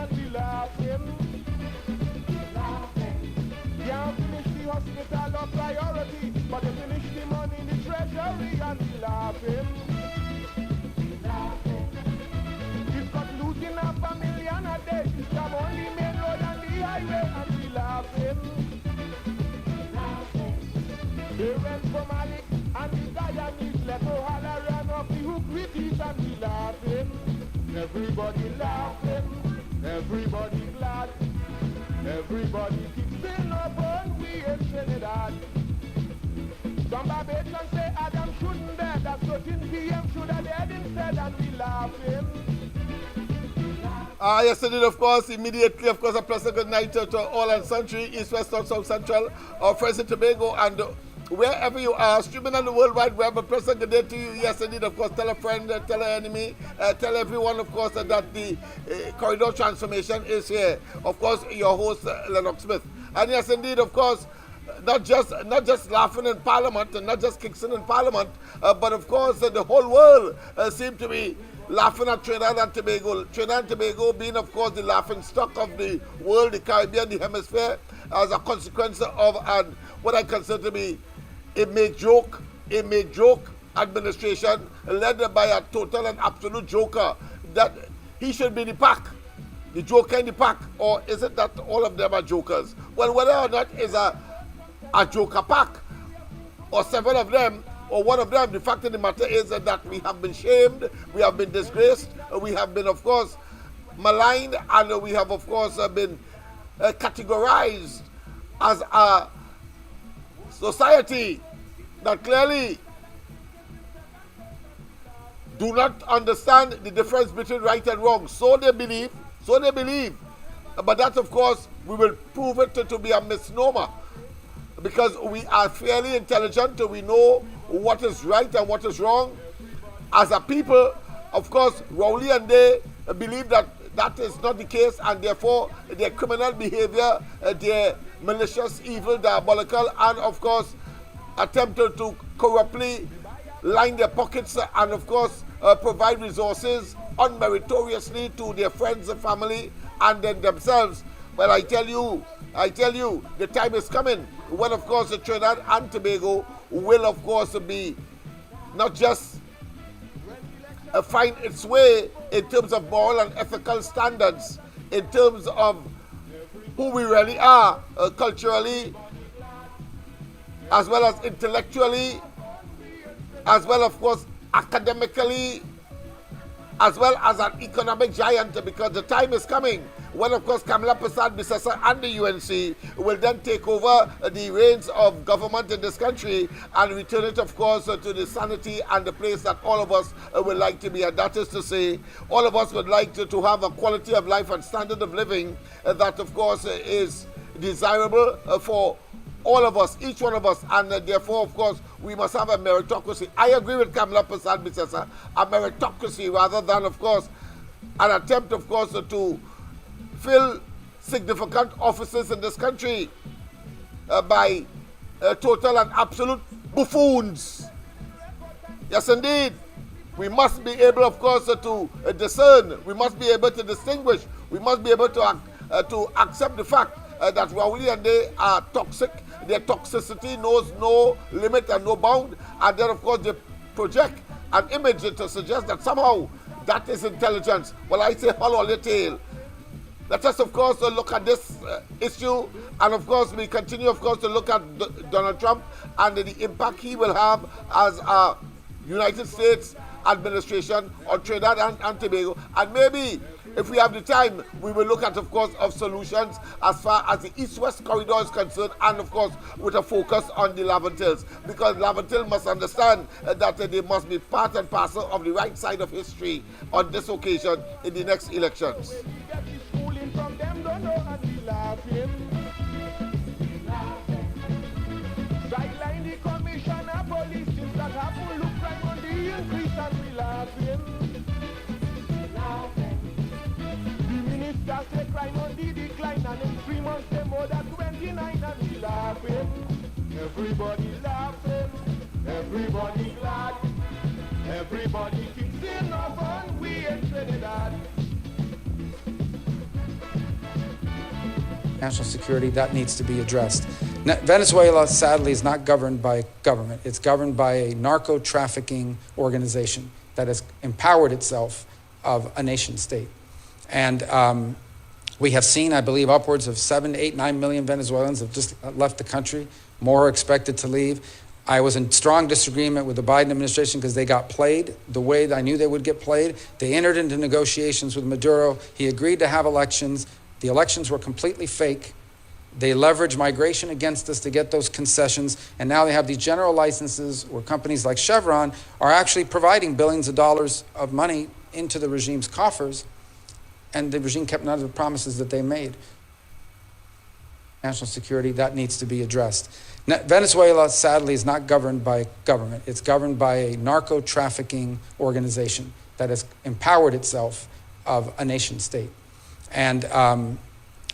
and we laughing. Can't finish the hospital or priority, but they finish the money in the treasury and we laughing. We've got losing up $1 million a day, from only main road and the highway and we laughing. They went from Malik and the Guyanese left O'Halloran off the hook with it and we laughing. Everybody laughing, everybody glad, everybody keeps saying up on we in Trinidad. Some Barbadians say Adam shouldn't dead, that 13 PM should have dead instead and we laughing. Yes, indeed, of course, immediately, of course, a pleasant good night to all and sundry, East, West, North, South, Central, our friends in Tobago, and wherever you are, streaming on the World Wide Web, a pleasant good day to you. Yes, indeed, of course, tell a friend, tell an enemy, tell everyone, of course, that the corridor transformation is here. Of course, your host, Lennox Smith. And yes, indeed, of course, not just laughing in Parliament and not just kicking in Parliament, but of course, the whole world seems to be laughing at Trinidad and Tobago. Trinidad and Tobago being, of course, the laughing stock of the world, the Caribbean, the hemisphere, as a consequence of what I consider to be a make joke administration led by a total and absolute joker, that he should be the pack, the joker in the pack, or is it that all of them are jokers? Well, whether or not is a joker pack, or several of them, or one of them, the fact of the matter is that we have been shamed, we have been disgraced, we have been, of course, maligned, and we have, of course, been categorized as a society that clearly do not understand the difference between right and wrong. So they believe. But that, of course, we will prove it to be a misnomer, because we are fairly intelligent, we know what is right and what is wrong. As a people, of course, Rowley and they believe that that is not the case, and therefore their criminal behavior, their malicious, evil, diabolical, and of course attempted to corruptly line their pockets and of course provide resources unmeritoriously to their friends and family and then themselves. Well, I tell you, the time is coming when, of course, the Trinidad and Tobago will, of course, be not just find its way in terms of moral and ethical standards, in terms of who we really are culturally, as well as intellectually, as well, of course, academically, as well as an economic giant, because the time is coming when, of course, Kamla Persad-Bissessar and the UNC will then take over the reins of government in this country and return it, of course, to the sanity and the place that all of us would like to be. And that is to say, all of us would like to have a quality of life and standard of living that, of course, is desirable for all of us, each one of us, and therefore, of course, we must have a meritocracy. I agree with Kamla Persad-Bissessar, a meritocracy rather than, of course, an attempt, of course, to fill significant offices in this country by total and absolute buffoons. Yes, indeed. We must be able, of course, to discern. We must be able to distinguish. We must be able to accept the fact that Rowley and they are toxic. Their toxicity knows no limit and no bound. And then, of course, they project an image to suggest that somehow that is intelligence. Well, I say, hold on the tail. Let us, of course, look at this issue. And, of course, we continue, of course, to look at Donald Trump and the impact he will have as a United States administration on Trinidad and Tobago. And maybe, if we have the time, we will look at, of course, of solutions as far as the East-West corridor is concerned, and, of course, with a focus on the Laventils, because Laventil must understand that they must be part and parcel of the right side of history on this occasion in the next elections. Just say crime on the decline, and in 3 months they more than 29, and we laughing. Everybody laughing, everybody glad, everybody keeps saying no fun, we in Trinidad. national security, that needs to be addressed. Venezuela, sadly, is not governed by government. It's governed by a narco-trafficking organization that has empowered itself of a nation state. And we have seen, I believe, upwards of 7, 8, 9 million Venezuelans have just left the country. More are expected to leave. I was in strong disagreement with the Biden administration because they got played the way that I knew they would get played. They entered into negotiations with Maduro. He agreed to have elections. The elections were completely fake. They leveraged migration against us to get those concessions. And now they have these general licenses where companies like Chevron are actually providing billions of dollars of money into the regime's coffers. And the regime kept none of the promises that they made. National security, that needs to be addressed. Venezuela, sadly, is not governed by government. It's governed by a narco-trafficking organization that has empowered itself of a nation state. And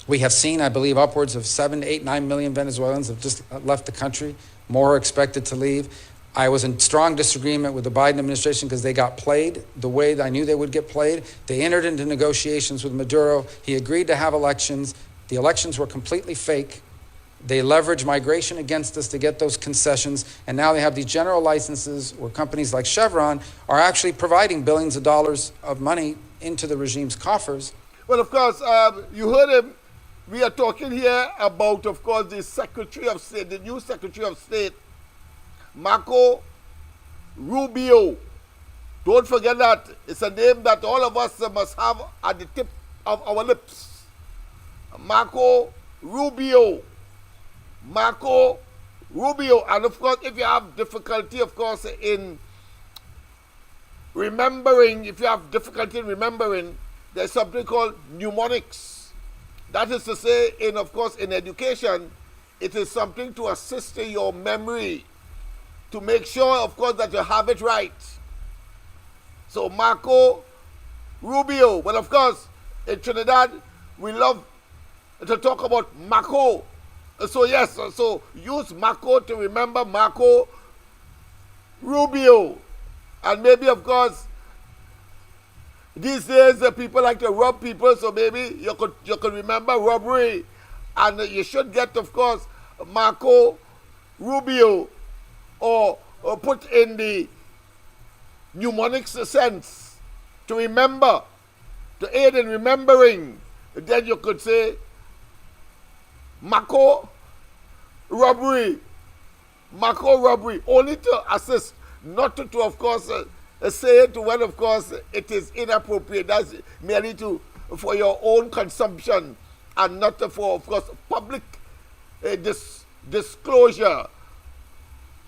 we have seen, I believe, upwards of 7, 8, 9 million Venezuelans have just left the country. More are expected to leave. I was in strong disagreement with the Biden administration because they got played the way that I knew they would get played. They entered into negotiations with Maduro. He agreed to have elections. The elections were completely fake. They leveraged migration against us to get those concessions. And now they have these general licenses where companies like Chevron are actually providing billions of dollars of money into the regime's coffers. Well, of course, you heard him. We are talking here about, of course, the Secretary of State, the new Secretary of State, Marco Rubio. Don't forget that. It's a name that all of us must have at the tip of our lips. Marco Rubio. Marco Rubio. And of course, if you have difficulty, of course, in remembering, there's something called mnemonics. That is to say, of course, in education, it is something to assist in your memory, to make sure, of course, that you have it right. So Marco Rubio. Well, of course, in Trinidad, we love to talk about Marco. So yes, so use Marco to remember Marco Rubio. And maybe, of course, these days people like to rob people, so maybe you could remember robbery. And you should get, of course, Marco Rubio or put in the mnemonics sense to remember, to aid in remembering. Then you could say Marco robbery, only to assist, not to of course, say it when, of course, it is inappropriate. That's merely for your own consumption and not for, of course, public disclosure.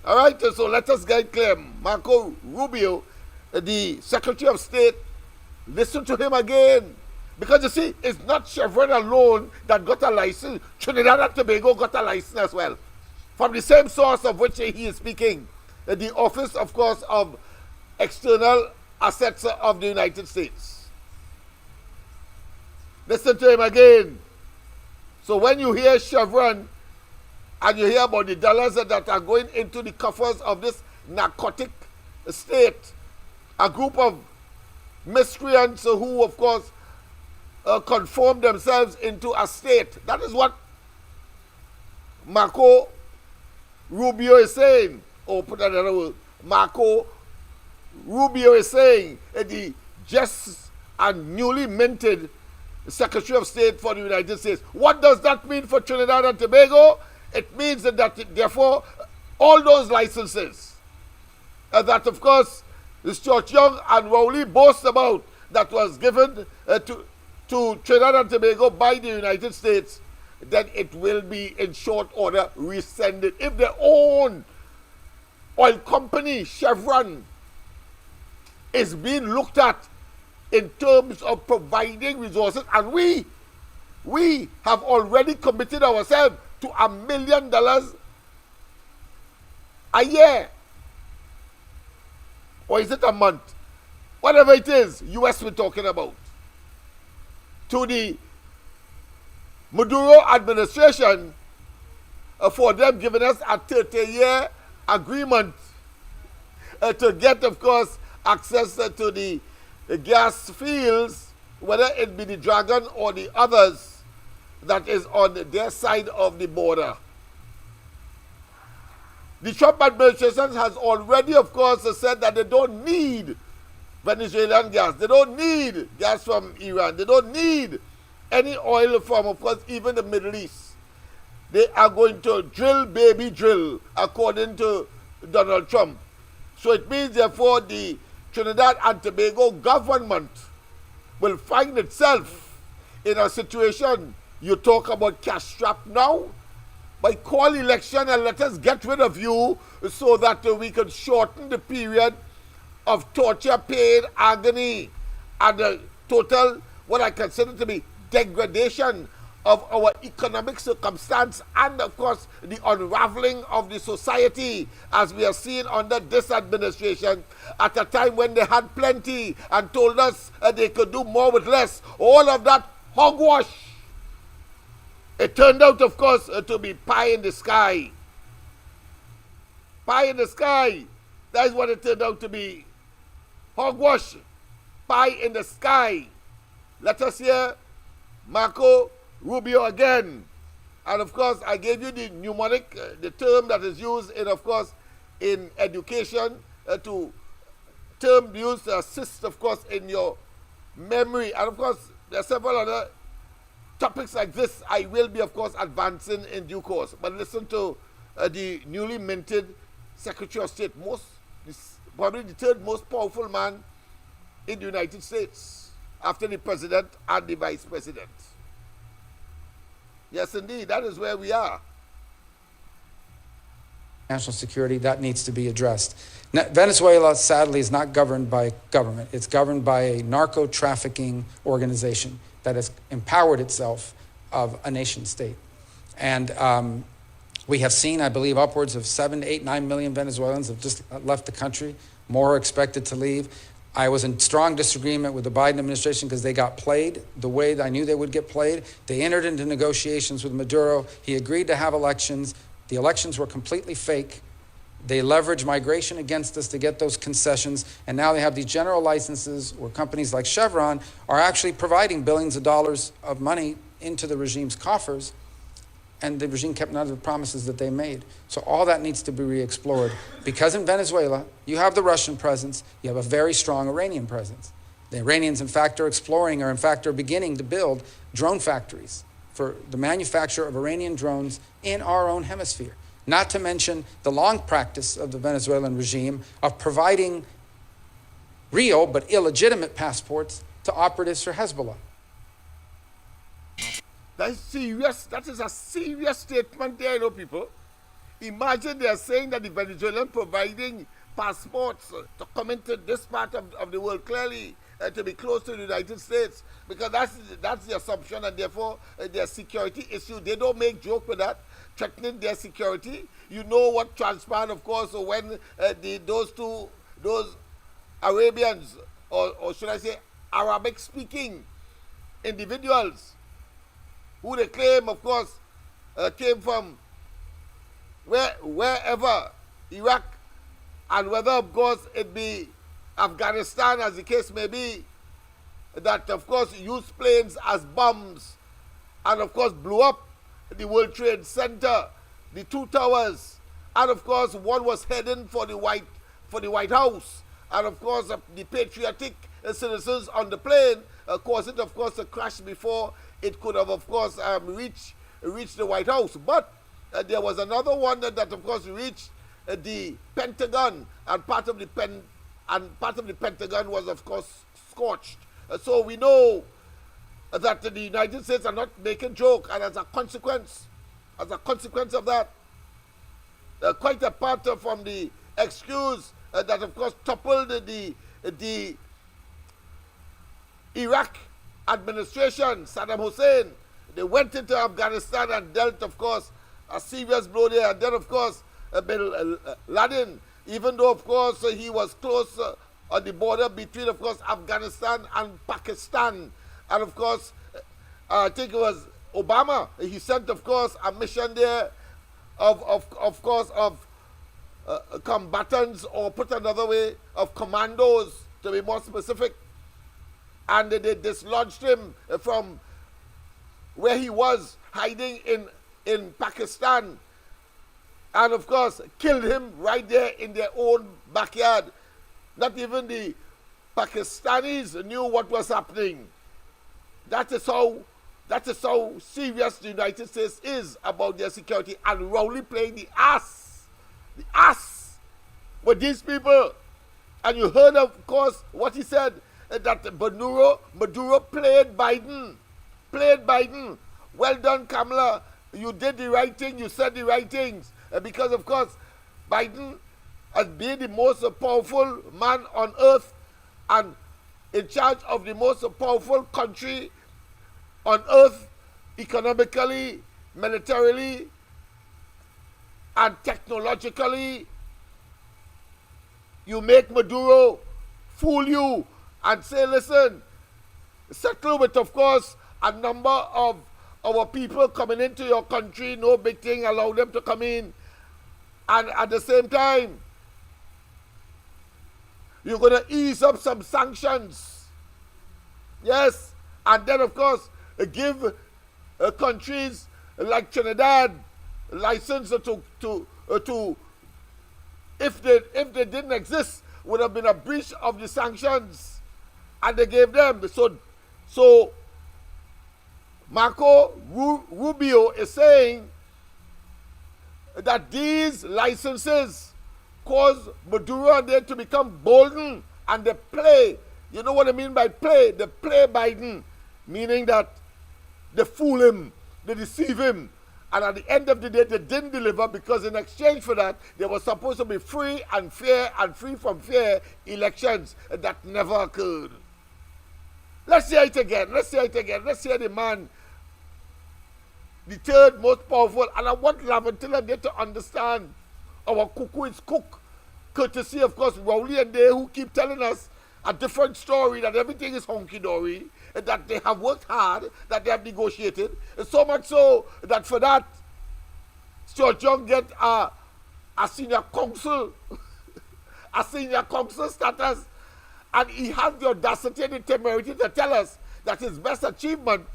All right, so let us get clear. Marco Rubio, the Secretary of State, listen to him again. Because you see, it's not Chevron alone that got a license. Trinidad and Tobago got a license as well. From the same source of which he is speaking. The Office, of course, of External Assets of the United States. Listen to him again. So when you hear Chevron and you hear about the dollars that are going into the coffers of this narcotic state, a group of miscreants who, of course, conform themselves into a state. That is what Marco Rubio is saying. Or put another word, Marco Rubio is saying, the just and newly minted Secretary of State for the United States. What does that mean for Trinidad and Tobago? It means that therefore, all those licenses that, of course, this George Young and Rowley boast about, that was given to Trinidad and Tobago by the United States, then it will be in short order rescinded. If their own oil company, Chevron, is being looked at in terms of providing resources, and we have already committed ourselves to $1 million a year. Or is it a month? Whatever it is, US we're talking about. To the Maduro administration for them giving us a 30-year agreement to get, of course, access to the gas fields, whether it be the Dragon or the others. that is on their side of the border. The Trump administration has already, of course, said that they don't need Venezuelan gas. They don't need gas from Iran. They don't need any oil from, of course, even the Middle East. They are going to drill, baby, drill, according to Donald Trump. So it means, therefore, the Trinidad and Tobago government will find itself in a situation. You talk about cash strapped now. By call election and let us get rid of you so that we can shorten the period of torture, pain, agony, and the total, what I consider to be degradation of our economic circumstance, and of course the unraveling of the society as we are seeing under this administration at a time when they had plenty and told us they could do more with less. All of that hogwash. It turned out, of course, to be pie in the sky. Pie in the sky. That is what it turned out to be. Hogwash. Pie in the sky. Let us hear Marco Rubio again. And of course, I gave you the mnemonic, the term that is used in, of course, in education, term used to assist, of course, in your memory. And of course, there are several other topics like this I will be, of course, advancing in due course. But listen to the newly minted Secretary of State, probably the third most powerful man in the United States after the President and the Vice President. Yes, indeed, that is where we are. National security, that needs to be addressed. Venezuela, sadly, is not governed by government. It's governed by a narco-trafficking organization that has empowered itself of a nation state. And we have seen, I believe, upwards of 7, 8, 9 million Venezuelans have just left the country. More are expected to leave. I was in strong disagreement with the Biden administration because they got played the way that I knew they would get played. They entered into negotiations with Maduro. He agreed to have elections. The elections were completely fake. They leveraged migration against us to get those concessions, and now they have these general licenses where companies like Chevron are actually providing billions of dollars of money into the regime's coffers, and the regime kept none of the promises that they made. So all that needs to be re-explored, because in Venezuela, you have the Russian presence, you have a very strong Iranian presence. The Iranians, in fact, are beginning to build drone factories for the manufacture of Iranian drones in our own hemisphere. Not to mention the long practice of the Venezuelan regime of providing real but illegitimate passports to operatives for Hezbollah. That's serious. That is a serious statement there, people. Imagine they are saying that the Venezuelan providing passports to come into this part of the world, clearly to be close to the United States, because that's the assumption, and therefore their security issue. They don't make joke with that, threatening their security. You know what transpired, of course, when those Arabians, or should I say Arabic-speaking individuals, who they claim, of course, came from wherever, Iraq, and whether, of course, it be Afghanistan, as the case may be, that, of course, used planes as bombs, and, of course, blew up the World Trade Center, the two towers, and, of course, one was heading for the White House, and, of course, the patriotic citizens on the plane caused it, of course, to crash before it could have, of course, reached the White House. But there was another one that, of course, reached the Pentagon, and part of the Pentagon was, of course, scorched. So we know that the United States are not making joke, and as a consequence of that, quite apart from the excuse that, of course, toppled the Iraq administration, Saddam Hussein, they went into Afghanistan and dealt, of course, a serious blow there. And then, of course, Bin Laden, even though, of course, he was close on the border between, of course, Afghanistan and Pakistan. And, of course, I think it was Obama, he sent, of course, a mission there of course, combatants, or put another way, of commandos, to be more specific. And they dislodged him from where he was hiding in Pakistan, and of course killed him right there in their own backyard. Not even the Pakistanis knew what was happening. That is how serious the United States is about their security, and Rowley playing the ass with these people. And you heard, of course, what he said, that Maduro played Biden. Well done, Kamla. You did the right thing. You said the right things. Because, of course, Biden has been the most powerful man on earth and in charge of the most powerful country on earth, economically, militarily, and technologically. You make Maduro fool you and say, listen, settle with, of course, a number of our people coming into your country, no big thing, allow them to come in. And at the same time, you're going to ease up some sanctions. Yes. And then, of course, give countries like Trinidad license to if they didn't exist, would have been a breach of the sanctions, and they gave them. So Marco Rubio is saying that these licenses cause Maduro and them to become bolden, and they play. You know what I mean by play? They play Biden, meaning that they fool him, they deceive him, and at the end of the day, they didn't deliver, because in exchange for that, there was supposed to be free and fair and free from fear elections that never occurred. Let's hear it again. Let's hear the man, the third most powerful. And I want Laventilla there to understand our cuckoo is cook. Courtesy, of course, Rowley and they, who keep telling us a different story, that everything is honky-dory, that they have worked hard, that they have negotiated. So much so that for that, Stuart Young get a senior counsel, a senior counsel status, and he has the audacity and the temerity to tell us that his best achievement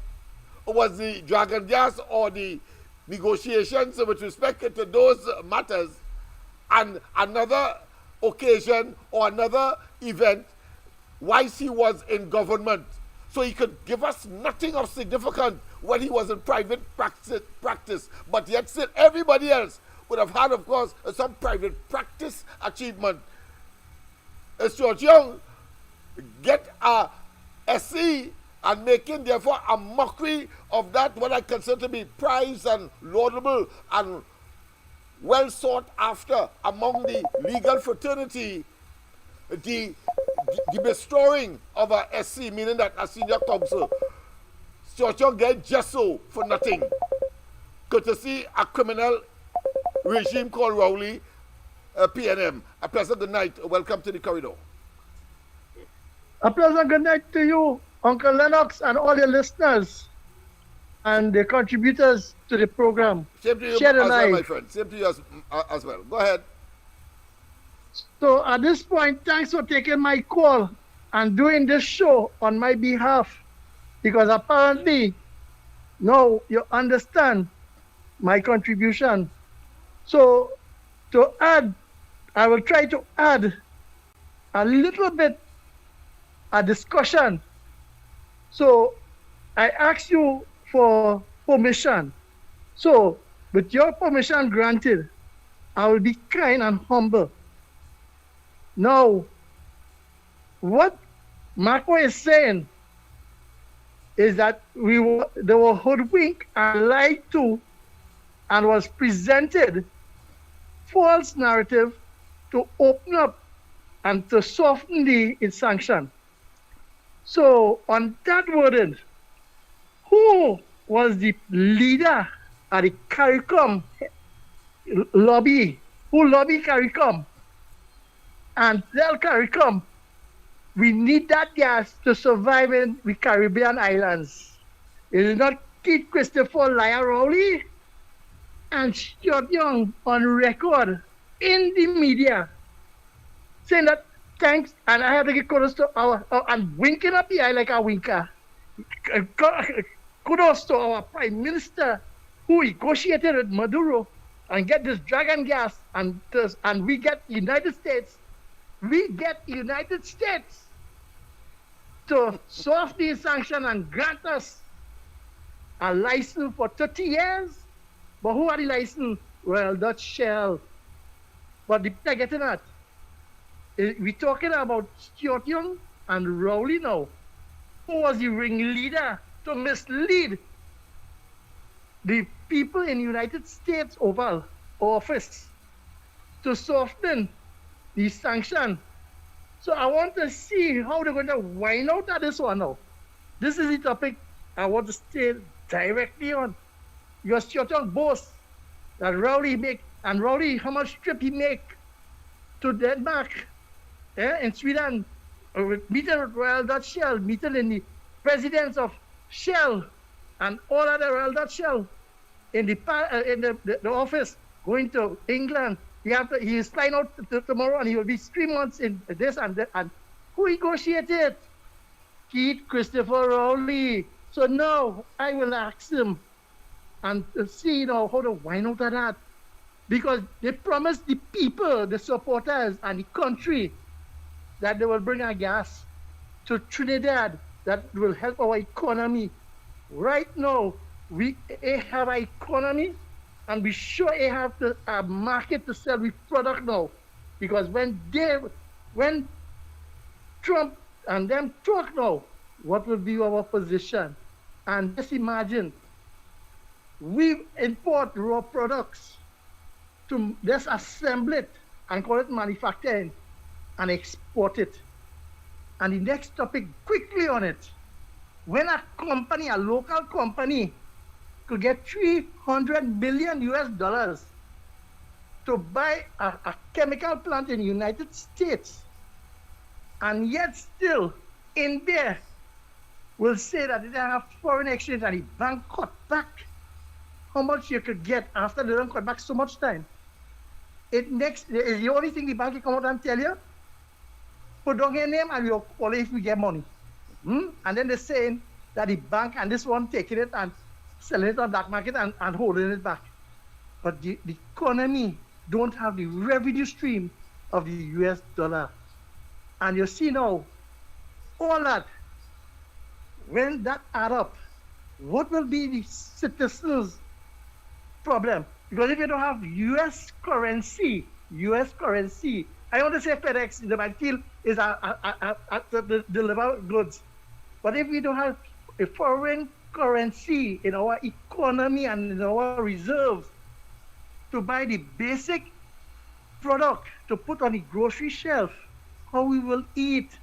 was the Dragon Gas or the negotiations with respect to those matters, and another occasion or another event whilst he was in government. So he could give us nothing of significance when he was in private practice, but yet still everybody else would have had, of course, some private practice achievement. Stuart Young get a SC and making therefore a mockery of that, what I consider to be prized and laudable and well sought after among the legal fraternity, the bestowing of a SC, meaning that a senior counsel. Stuart Young get just so for nothing, courtesy a criminal regime called Rowley, PNM. A pleasant good night. Welcome to the corridor. A pleasant good night to you, Uncle Lennox, and all your listeners and the contributors to the program. Same to you as well, my friend. Same to you as well. Go ahead. So at this point, thanks for taking my call and doing this show on my behalf, because apparently now you understand my contribution. So to add, I will try to add a little bit a discussion. So I ask you for permission. So with your permission granted, I will be kind and humble. Now, what Marco is saying is that they were hoodwinked and lied to, and was presented false narrative to open up and to soften the sanction. So on that wording, who was the leader of the CARICOM lobby? Who lobbied CARICOM? And tell CARICOM, we need that gas to survive in the Caribbean islands. It is not Keith Christopher Lyle Rowley and Stuart Young on record in the media saying that thanks, and I have to get kudos to I'm winking up the eye like a winker. kudos to our Prime Minister who negotiated with Maduro and get this dragon gas, and we get United States. We get United States to solve these sanctions and grant us a license for 30 years. But who are the license? Well, Dutch Shell. But they're getting at. We're talking about Stuart Young and Rowley now, who was the ringleader to mislead the people in the United States Oval Office to soften the sanction. So I want to see how they're going to wind out at this one now. This is the topic I want to stay directly on. Your Stuart Young boasts that Rowley make, and Rowley, how much trip he make to Denmark, in Sweden, meeting with Royal Dutch Shell, meeting in the presidents of Shell and all other Royal Dutch Shell in the office, going to England. He is flying out tomorrow, and he will be 3 months in this and that. And who negotiated? Keith Christopher Rowley. So now I will ask him and see how to wind out of that. Because they promised the people, the supporters, and the country that they will bring our gas to Trinidad that will help our economy. Right now, we have an economy, and we sure have a market to sell with product now. Because when Trump and them talk now, what will be our position? And just imagine, we import raw products to just assemble it and call it manufacturing and export it. And the next topic, quickly on it, when a company, a local company, could get $300 million US to buy a chemical plant in the United States, and yet still in there will say that they have foreign exchange and the bank cut back how much you could get after they don't cut back so much time. The only thing the bank can come out and tell you, put down your name and we'll call it if we get money. And then they're saying that the bank and this one taking it and selling it on black market and holding it back. But the economy don't have the revenue stream of the US dollar. And you see now, all that, when that add up, what will be the citizens' problem? Because if you don't have US currency, I want to say FedEx, they might feel is to deliver goods. But if we don't have a foreign currency in our economy and in our reserves to buy the basic product to put on the grocery shelf, how we will eat.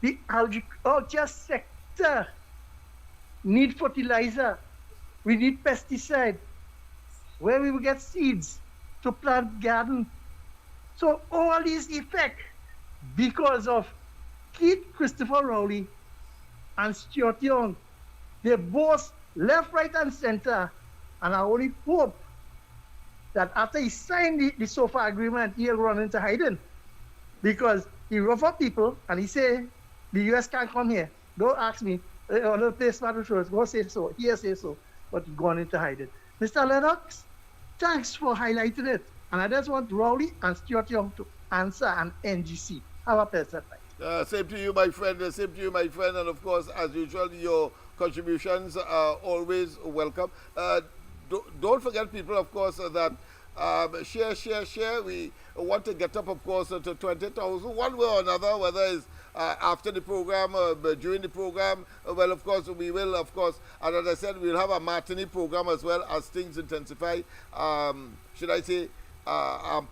The agriculture sector need fertilizer. We need pesticide. Where we will get seeds to plant garden. So all these effect because of Keith Christopher Rowley and Stuart Young. They both left, right, and center. And I only hope that after he signed the SOFA agreement, he'll run into hiding. Because he rough up people and he say, the US can't come here. Don't ask me. Other place matter shows. Go say so. Here say so. But he gone into hiding. Mr. Lennox, thanks for highlighting it. And I just want Rowley and Stuart Young to answer an NGC. Have a pleasant night. Same to you, my friend. Same to you, my friend. And of course, as usual, your contributions are always welcome. Don't forget, people, of course, that share. We want to get up, of course, to 20,000 one way or another, whether it's after the program or during the program. Well, of course, we will, of course, and as I said, we'll have a matinee program as well as things intensify, should I say,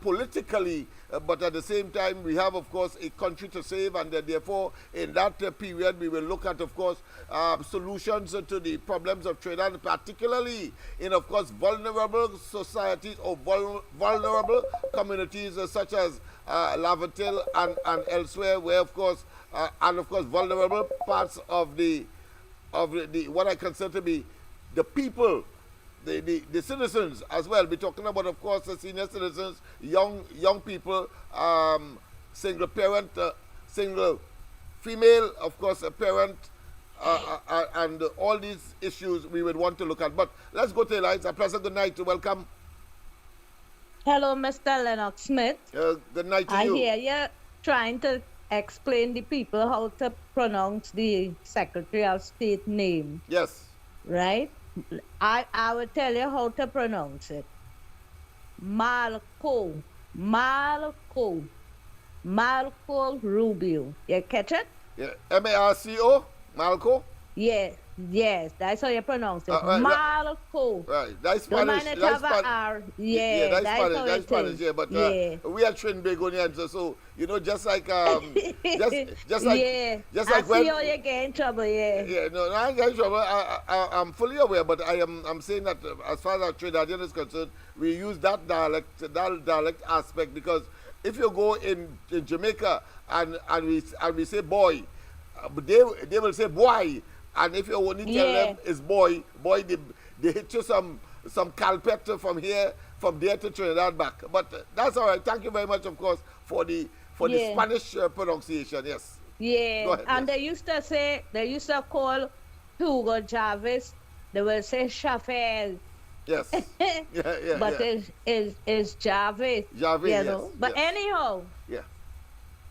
politically, but at the same time, we have, of course, a country to save, and therefore, in that period, we will look at, of course, solutions to the problems of trade, and particularly in, of course, vulnerable societies or vulnerable communities such as Lavatil and elsewhere, where, of course, and of course, vulnerable parts of the what I consider to be the people. The citizens as well. We're talking about, of course, the senior citizens, young people, single parent, single female, of course, a parent, and all these issues we would want to look at. But let's go to the lines. A pleasant good night. Welcome. Hello, Mr. Lennox Smith. Good night to I you. hear you trying to explain the people how to pronounce the Secretary of State name, Yes. right? I will tell you how to pronounce it. Marco Rubio. You catch it? Yeah. Marco. Malco. Yes, that's how you pronounce it. Right, Marco. Right. That's Don't Spanish. mind it That's have a Spanish. R. Yeah, that's how Spanish. That's it Spanish. is. Yeah, but yeah. we are Trinbagonians, so you know, just like just like yeah. just I like see when how you get in trouble, yeah, no, I ain't getting trouble. I'm fully aware, but I'm saying that as far as Trinidadian is concerned, we use that dialect aspect because if you go in Jamaica and we say boy, but they will say boy, and if you only tell them it's boy, they hit you some carpet from there to Trinidad back. But that's all right. Thank you very much, of course, for the Spanish pronunciation. Yes. Yeah, Go ahead, and yes. they used to call Hugo Chavez, they will say Chavez. Yes. yeah, but yeah. it's Chavez. Chavez, you yes, know. But yes. anyhow, Yeah.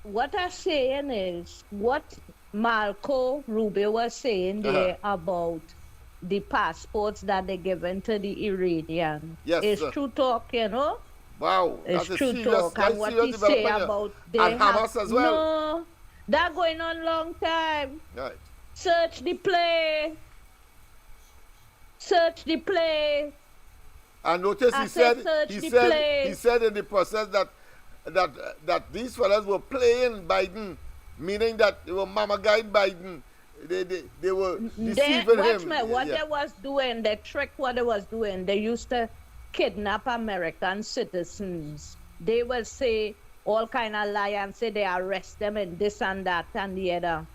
what I'm saying is what Marco Rubio was saying there about the passports that they're given to the Iranian. Yes, It's sir. true talk, you know. Wow. It's That's a true serious, talk. that's And what serious he say development, yeah. about they And Hamas as well. No, that going on long time. Right. Search the play. Search the play. And notice I he said said search the play. he said in the process that these fellas were playing Biden, meaning that they were mama guide Biden. They were deceiving Watch him. me, what Yeah. they was doing, the trick what they was doing, they used to kidnap American citizens. They will say all kind of lie and say they arrest them and this and that and the other.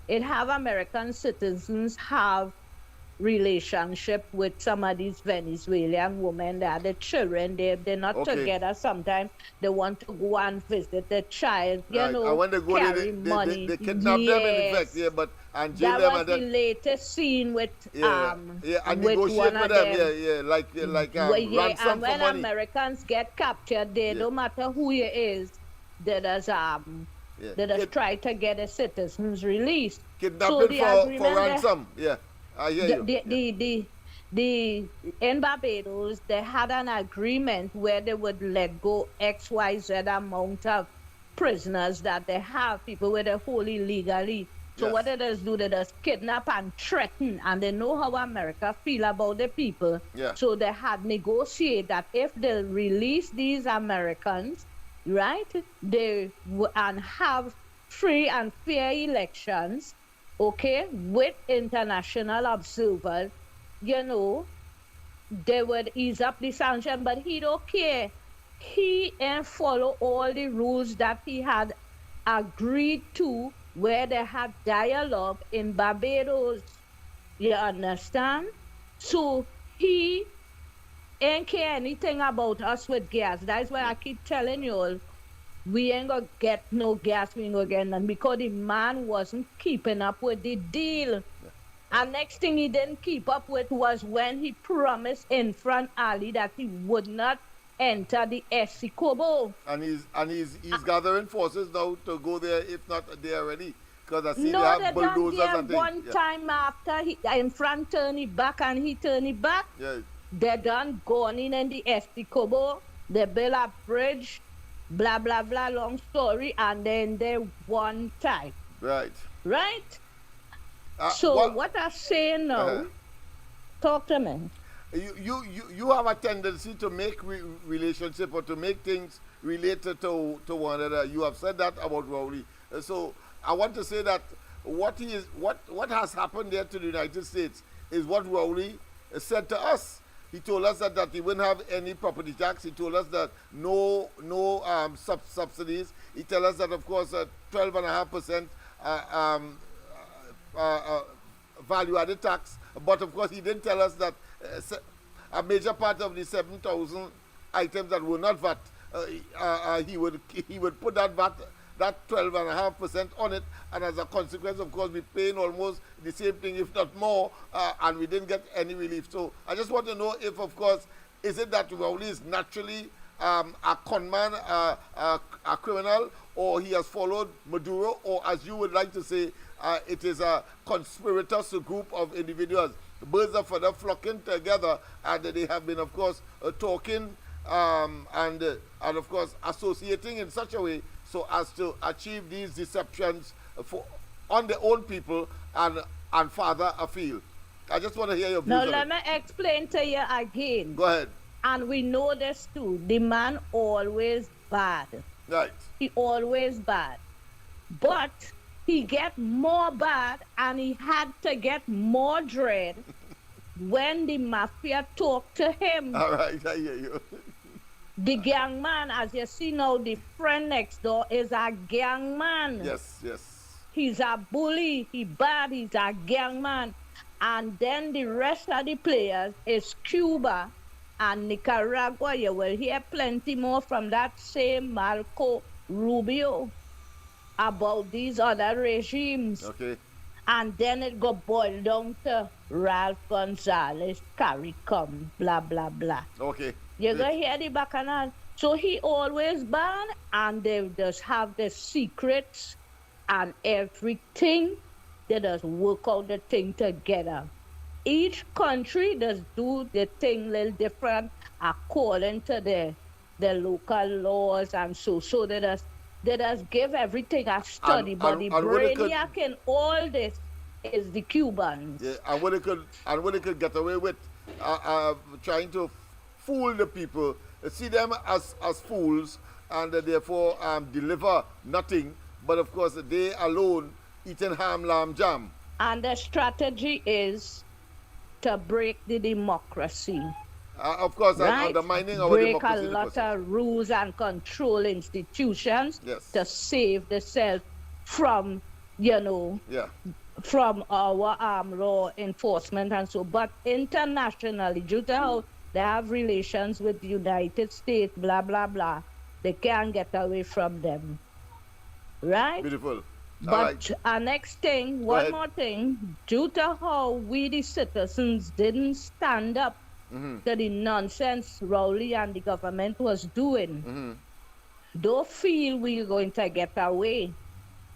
It have American citizens have relationship with some of these Venezuelan women. They are the children. They're not Okay. together. Sometimes they want to go and visit the child. You Right. know, And when they go there, carry money. they kidnap them in effect, yeah, but and jail That them was and the then latest scene with and with negotiate one with of them, them. like ransom And for when money. Americans get captured, they no matter who you is, they just try to get the citizens released. Kidnapping for ransom. Yeah. I hear you. In Barbados, they had an agreement where they would let go XYZ amount of prisoners that they have, people where they hold illegally. So Yes. what they just do, they just kidnap and threaten, and they know how America feel about the people. Yeah. So they had negotiated that if they release these Americans, right, and have free and fair elections, okay, with international observers, you know, they would ease up the sanction, but he don't care. He ain't follow all the rules that he had agreed to where they had dialogue in Barbados. You understand? So he ain't care anything about us with gas. That's why I keep telling you all, we ain't gonna get no gas, we ain't gonna get none, because the man wasn't keeping up with the deal. And next thing he didn't keep up with was when he promised in front Ali that he would not enter the Essecobo. And he's gathering forces now to go there, if not there already. Because I see No, they have they done bulldozers there and things. one time after he in front turn it back and he turn it back. Yeah. They done gone in the Essecobo, they build a bridge, blah blah blah, long story, and then they one time. Right. Right? So what I'm saying now, talk to me. You have a tendency to make relationship or to make things related to one another. You have said that about Rowley. So I want to say that what has happened there to the United States is what Rowley said to us. He told us that he wouldn't have any property tax. He told us that no subsidies. He told us that, of course, 12.5% value-added tax. But, of course, he didn't tell us that a major part of the 7,000 items that were not VAT, he would put that VAT that 12.5% on it, and as a consequence, of course, we're paying almost the same thing, if not more, and we didn't get any relief. So I just want to know if, of course, is it that Rowley is naturally a conman, a criminal, or he has followed Maduro, or as you would like to say, it is a conspirators group of individuals. Birds of feather flocking together, and they have been, of course, talking and of course, associating in such a way so as to achieve these deceptions on their own people and further afield. I just want to hear your views. Now, let me explain to you again. Go ahead. And we know this too. The man always bad. Right. He always bad. But he get more bad, and he had to get more dread when the mafia talked to him. All right, I hear you. The gang man, as you see now, the friend next door is a gang man. Yes, yes. He's a bully. He bad. He's a gang man. And then the rest of the players is Cuba and Nicaragua. You will hear plenty more from that same Marco Rubio about these other regimes. Okay. And then it go boil down to Ralph Gonzalez, CARICOM, blah, blah, blah. Okay. You're going to hear the bacchanal. So he always ban, and they just have the secrets and everything. They just work out the thing together. Each country does do the thing a little different according to the local laws, and so they just give everything a study. But the brainiac in all this is the Cubans. Yeah, and what they could get away with trying to fool the people, see them as fools, and therefore deliver nothing, but of course they alone eating ham, lamb, jam. And the strategy is to break the democracy. Of course, right? undermining our break democracy. Break a lot of rules and control institutions to save themselves from, from our law enforcement and so. But internationally, due to how they have relations with the United States, blah, blah, blah, they can't get away from them. Right? Beautiful. But our next thing, one more thing, due to how we the citizens didn't stand up to the nonsense Rowley and the government was doing, don't feel we're going to get away.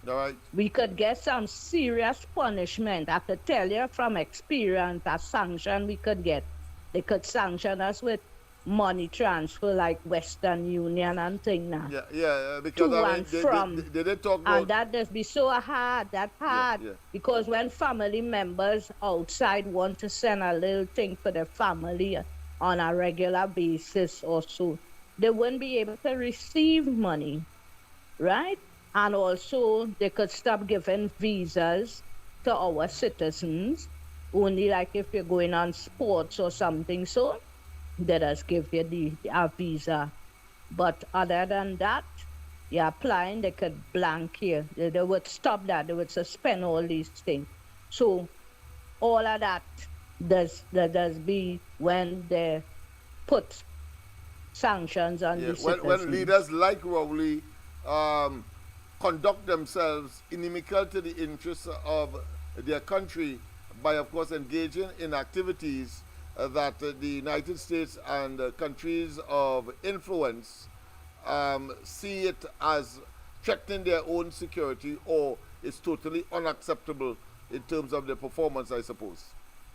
All right. We could get some serious punishment. I could tell you from experience, a sanction we could get. They could sanction us with money transfer like Western Union and thing now. Yeah, because they did talk about... And that just be so hard, because when family members outside want to send a little thing for their family on a regular basis or so, they wouldn't be able to receive money, right? And also they could stop giving visas to our citizens, only like if you're going on sports or something, so they just give you a visa. But other than that, you're applying, they could blank you. They would stop that. They would suspend all these things. So all of that does be when they put sanctions on the citizens. When leaders like Rowley conduct themselves inimical to the interests of their country by, of course, engaging in activities that the United States and countries of influence see it as threatening their own security, or it's totally unacceptable in terms of their performance, I suppose.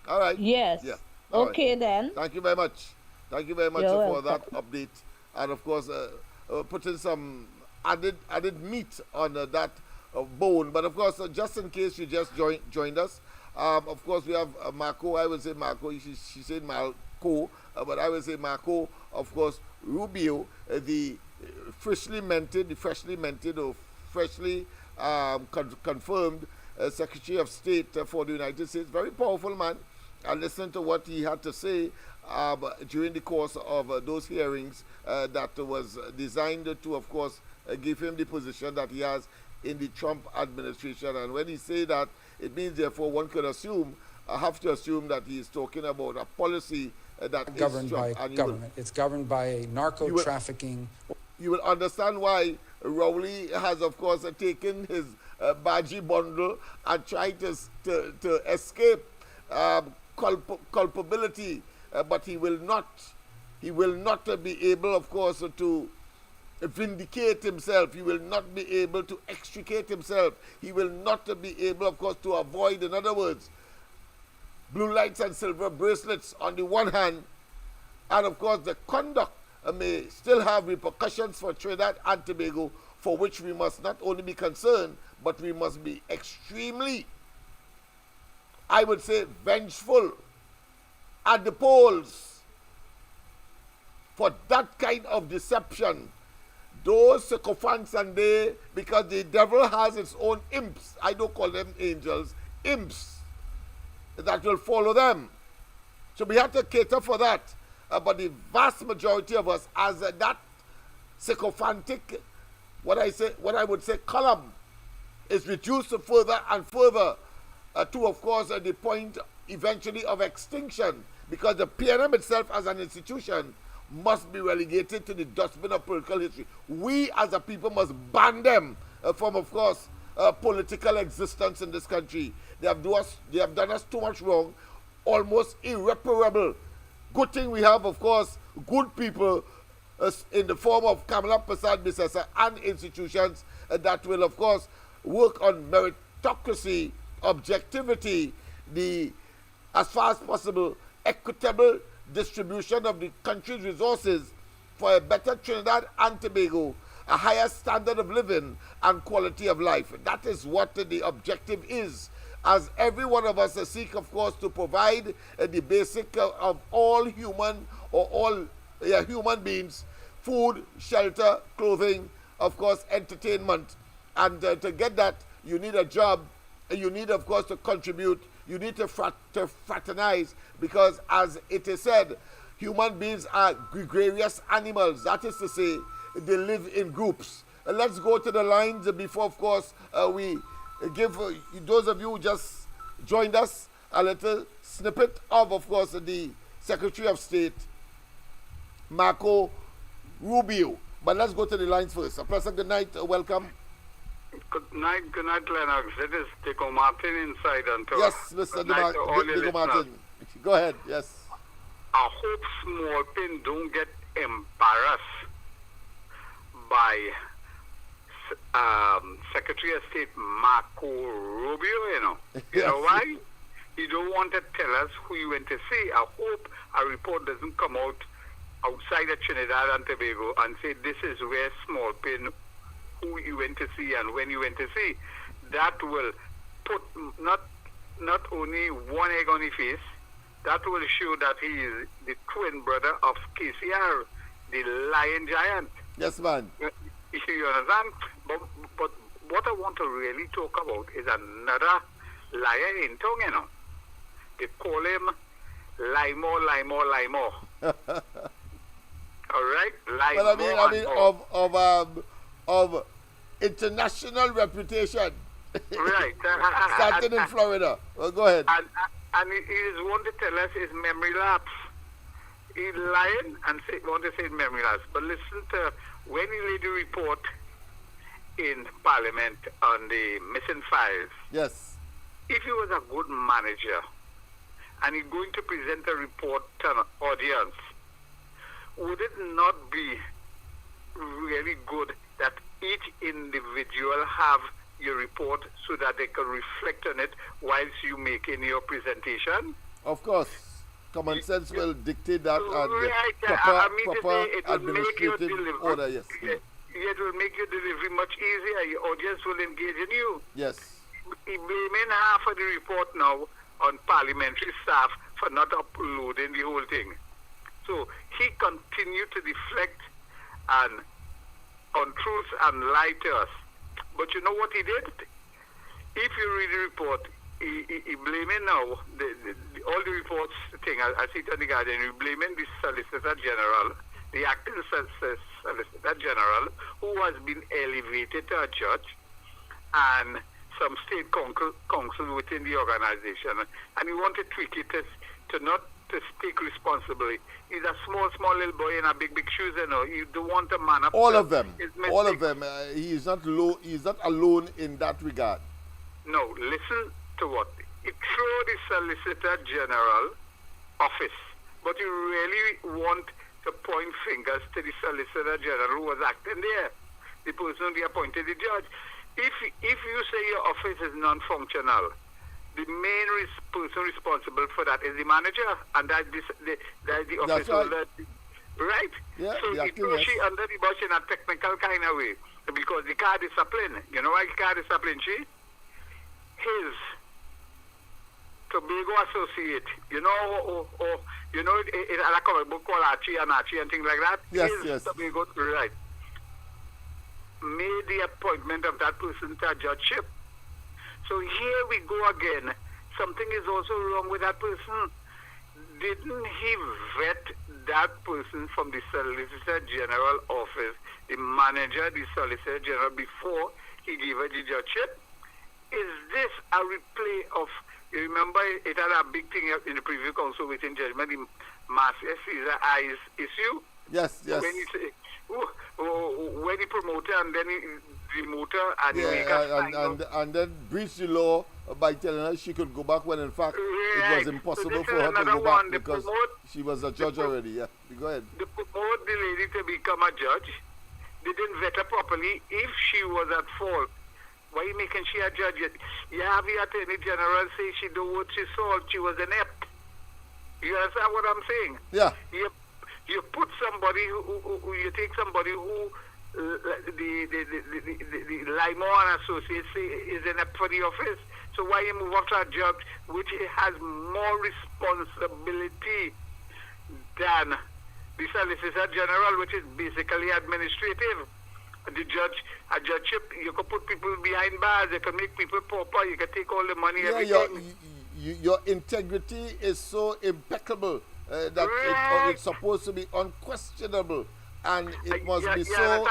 All right. Yes. Yeah. Okay, then. Thank you very much. Thank you very much for that update. And, of course, putting some added meat on that bone. But, of course, just in case you just joined us, of course, we have Marco. I would say Marco. She said Marco, but I would say Marco. Of course, Rubio, the freshly minted or freshly confirmed Secretary of State for the United States. Very powerful man. I listened to what he had to say during the course of those hearings that was designed to, of course, give him the position that he has in the Trump administration. And when he say that, it means, therefore, one could assume, have to assume that he is talking about a policy that governed by government. It's governed by a narco trafficking. you will understand why Rowley has, of course, taken his badgie bundle and tried to escape culpability, but he will not be able, of course, to vindicate himself. He will not be able to extricate himself. He will not be able, of course, to avoid, in other words, blue lights and silver bracelets on the one hand, and of course the conduct may still have repercussions for Trinidad and Tobago, for which we must not only be concerned, but we must be extremely, I would say, vengeful at the polls for that kind of deception. Those sycophants, and they, because the devil has its own imps, I don't call them angels, imps, that will follow them. So we have to cater for that. But the vast majority of us, as that sycophantic, what I would say, column is reduced further and further to, of course, the point eventually of extinction, because the PNM itself as an institution must be relegated to the dustbin of political history. We as a people must ban them from, of course, political existence in this country. They have done us too much wrong, almost irreparable. Good thing we have, of course, good people in the form of Kamla Persad-Bissessar and institutions that will, of course, work on meritocracy, objectivity, the, as far as possible, equitable distribution of the country's resources for a better Trinidad and Tobago, a higher standard of living and quality of life. That is what the objective is, as every one of us seek, of course, to provide the basic of all human or all human beings: food, shelter, clothing, of course, entertainment. And to get that, you need a job, and you need, of course, to contribute. You need to fraternize, because, as it is said, human beings are gregarious animals. That is to say, they live in groups. Let's go to the lines before, of course, we give those of you who just joined us a little snippet of course, the Secretary of State, Marco Rubio. But let's go to the lines first. Professor, good night. Welcome. Good night, Lennox. It is Diego Martin inside Ontario. Yes, Mr. Diego Martin. Go ahead, yes. I hope small pin don't get embarrassed by Secretary of State Marco Rubio, you know. You know why? He don't want to tell us who he went to see. I hope a report doesn't come out outside of Trinidad and Tobago and say this is where small pin, who you went to see and when you went to see. That will put not only one egg on his face, that will show that he is the twin brother of KCR, the lion giant. Yes, man. You understand? But what I want to really talk about is another liar in tongue, you know. They call him Limo. All right? Well, I mean, of international reputation. Right. Started in Florida. Well, go ahead. And he is want to tell us his memory lapse. He's lying and want to say memory lapse. But listen to when he laid the report in Parliament on the missing files. Yes. If he was a good manager and he's going to present a report to an audience, would it not be really good that each individual have your report so that they can reflect on it whilst you making your presentation? Of course. Common sense will dictate that, and right. proper it will administrative make your order, yes. It will make your delivery much easier. Your audience will engage in you. Yes. He blaming half of the report now on parliamentary staff for not uploading the whole thing. So he continued to deflect and untruths and lie to us. But you know what he did? If you read the report, he blaming now all the reports thing. I see it on the Guardian. He blaming the Solicitor General, the acting Solicitor General, who has been elevated to a judge, and some state council within the organization, and he want to tweak it to not to take responsibility. He's a small little boy in a big shoes, you know. You don't want a man up. All of them. All of them. He is not alone in that regard. No, listen to what he threw the Solicitor General office, but you really want to point fingers to the Solicitor General who was acting there, the person who appointed the judge. If you say your office is non-functional, the main person responsible for that is the manager, and that is the office holder. Right? Yeah, so it throws she under the bus in a technical kind of way, because the car discipline, you know why the car discipline she? His Tobago associate, you know, or you know, it had a comic book called Archie and things like that. Yes. Tobago, right, made the appointment of that person to a judgeship. So here we go again. Something is also wrong with that person. Didn't he vet that person from the Solicitor General office, the manager, the Solicitor General, before he gave her the judgeship? Is this a replay of, you remember it had a big thing in the preview council waiting judgment, the Master Caesar Eyes issue? Yes. When he say, when he promoted and then he demoted and he make and then breached the law by telling her she could go back when in fact it was impossible for her to go back because she was a judge already. Yeah, go ahead. They promote the lady to become a judge. They didn't vet her properly. If she was at fault, why are you making she a judge? You have the Attorney General say she do what she saw. She was inept. You understand what I'm saying? Yeah. You put somebody who you take somebody who the Limo and Associates say is inept for the office. So why you move up to a job which has more responsibility than the Solicitor General, which is basically administrative? A judgeship, you can put people behind bars, you can make people pauper, you can take all the money, everything. Your integrity is so impeccable that it's supposed to be unquestionable, and it must be so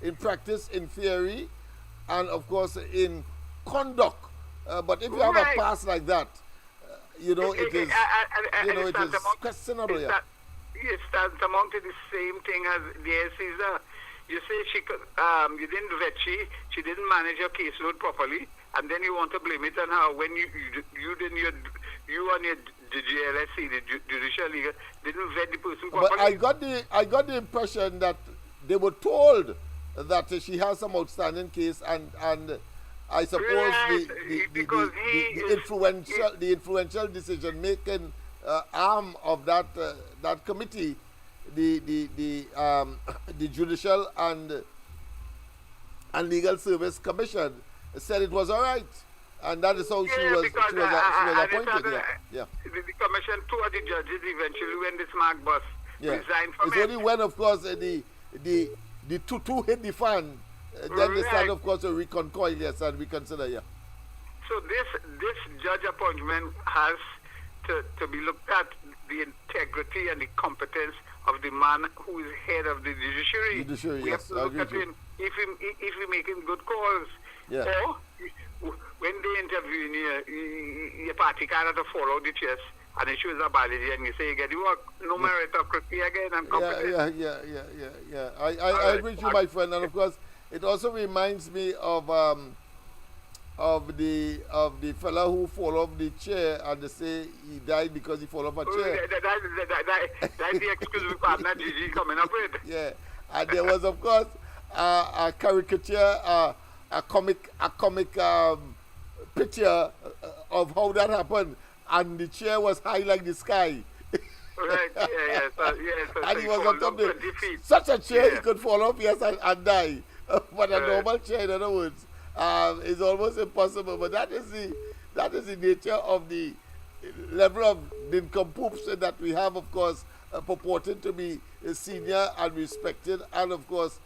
in practice, in theory, and of course in conduct. But if you have a past like that, it is questionable. It's tantamount to the same thing as the Caesar. You say she could, you didn't vet she didn't manage your caseload properly, and then you want to blame it on her when you and your JLSC, the Judicial League, didn't vet the person properly. But I got the impression that they were told that she has some outstanding case, and I suppose the influential decision making arm of that committee, the Judicial and Legal Service Commission, said it was all right, and that is how she was appointed. The commission told the judges eventually when this Mark Bus resigned from it. It's only when, of course, the two hit the fan, then they started, of course, to reconcile, and reconsider. So this judge appointment has to be looked at, the integrity and the competence of the man who is head of the judiciary. We have to look at him if he making good calls. Yeah. Or when they interview your party cannot follow the chest and it shows a biology and you say you get the work, no meritocracy again and competence. Yeah. I agree with you, my friend, and of course it also reminds me of the fellow who fall off the chair and they say he died because he fall off a chair. That's the excuse we partner Gigi coming up with. Yeah, and there was, of course, a caricature, a comic picture of how that happened, and the chair was high like the sky. Right, So and he was on top of such a chair he could fall off, and die. But a normal chair, in other words, is almost impossible. But that is the nature of the level of nincompoops that we have, of course, purporting to be senior and respected, and of course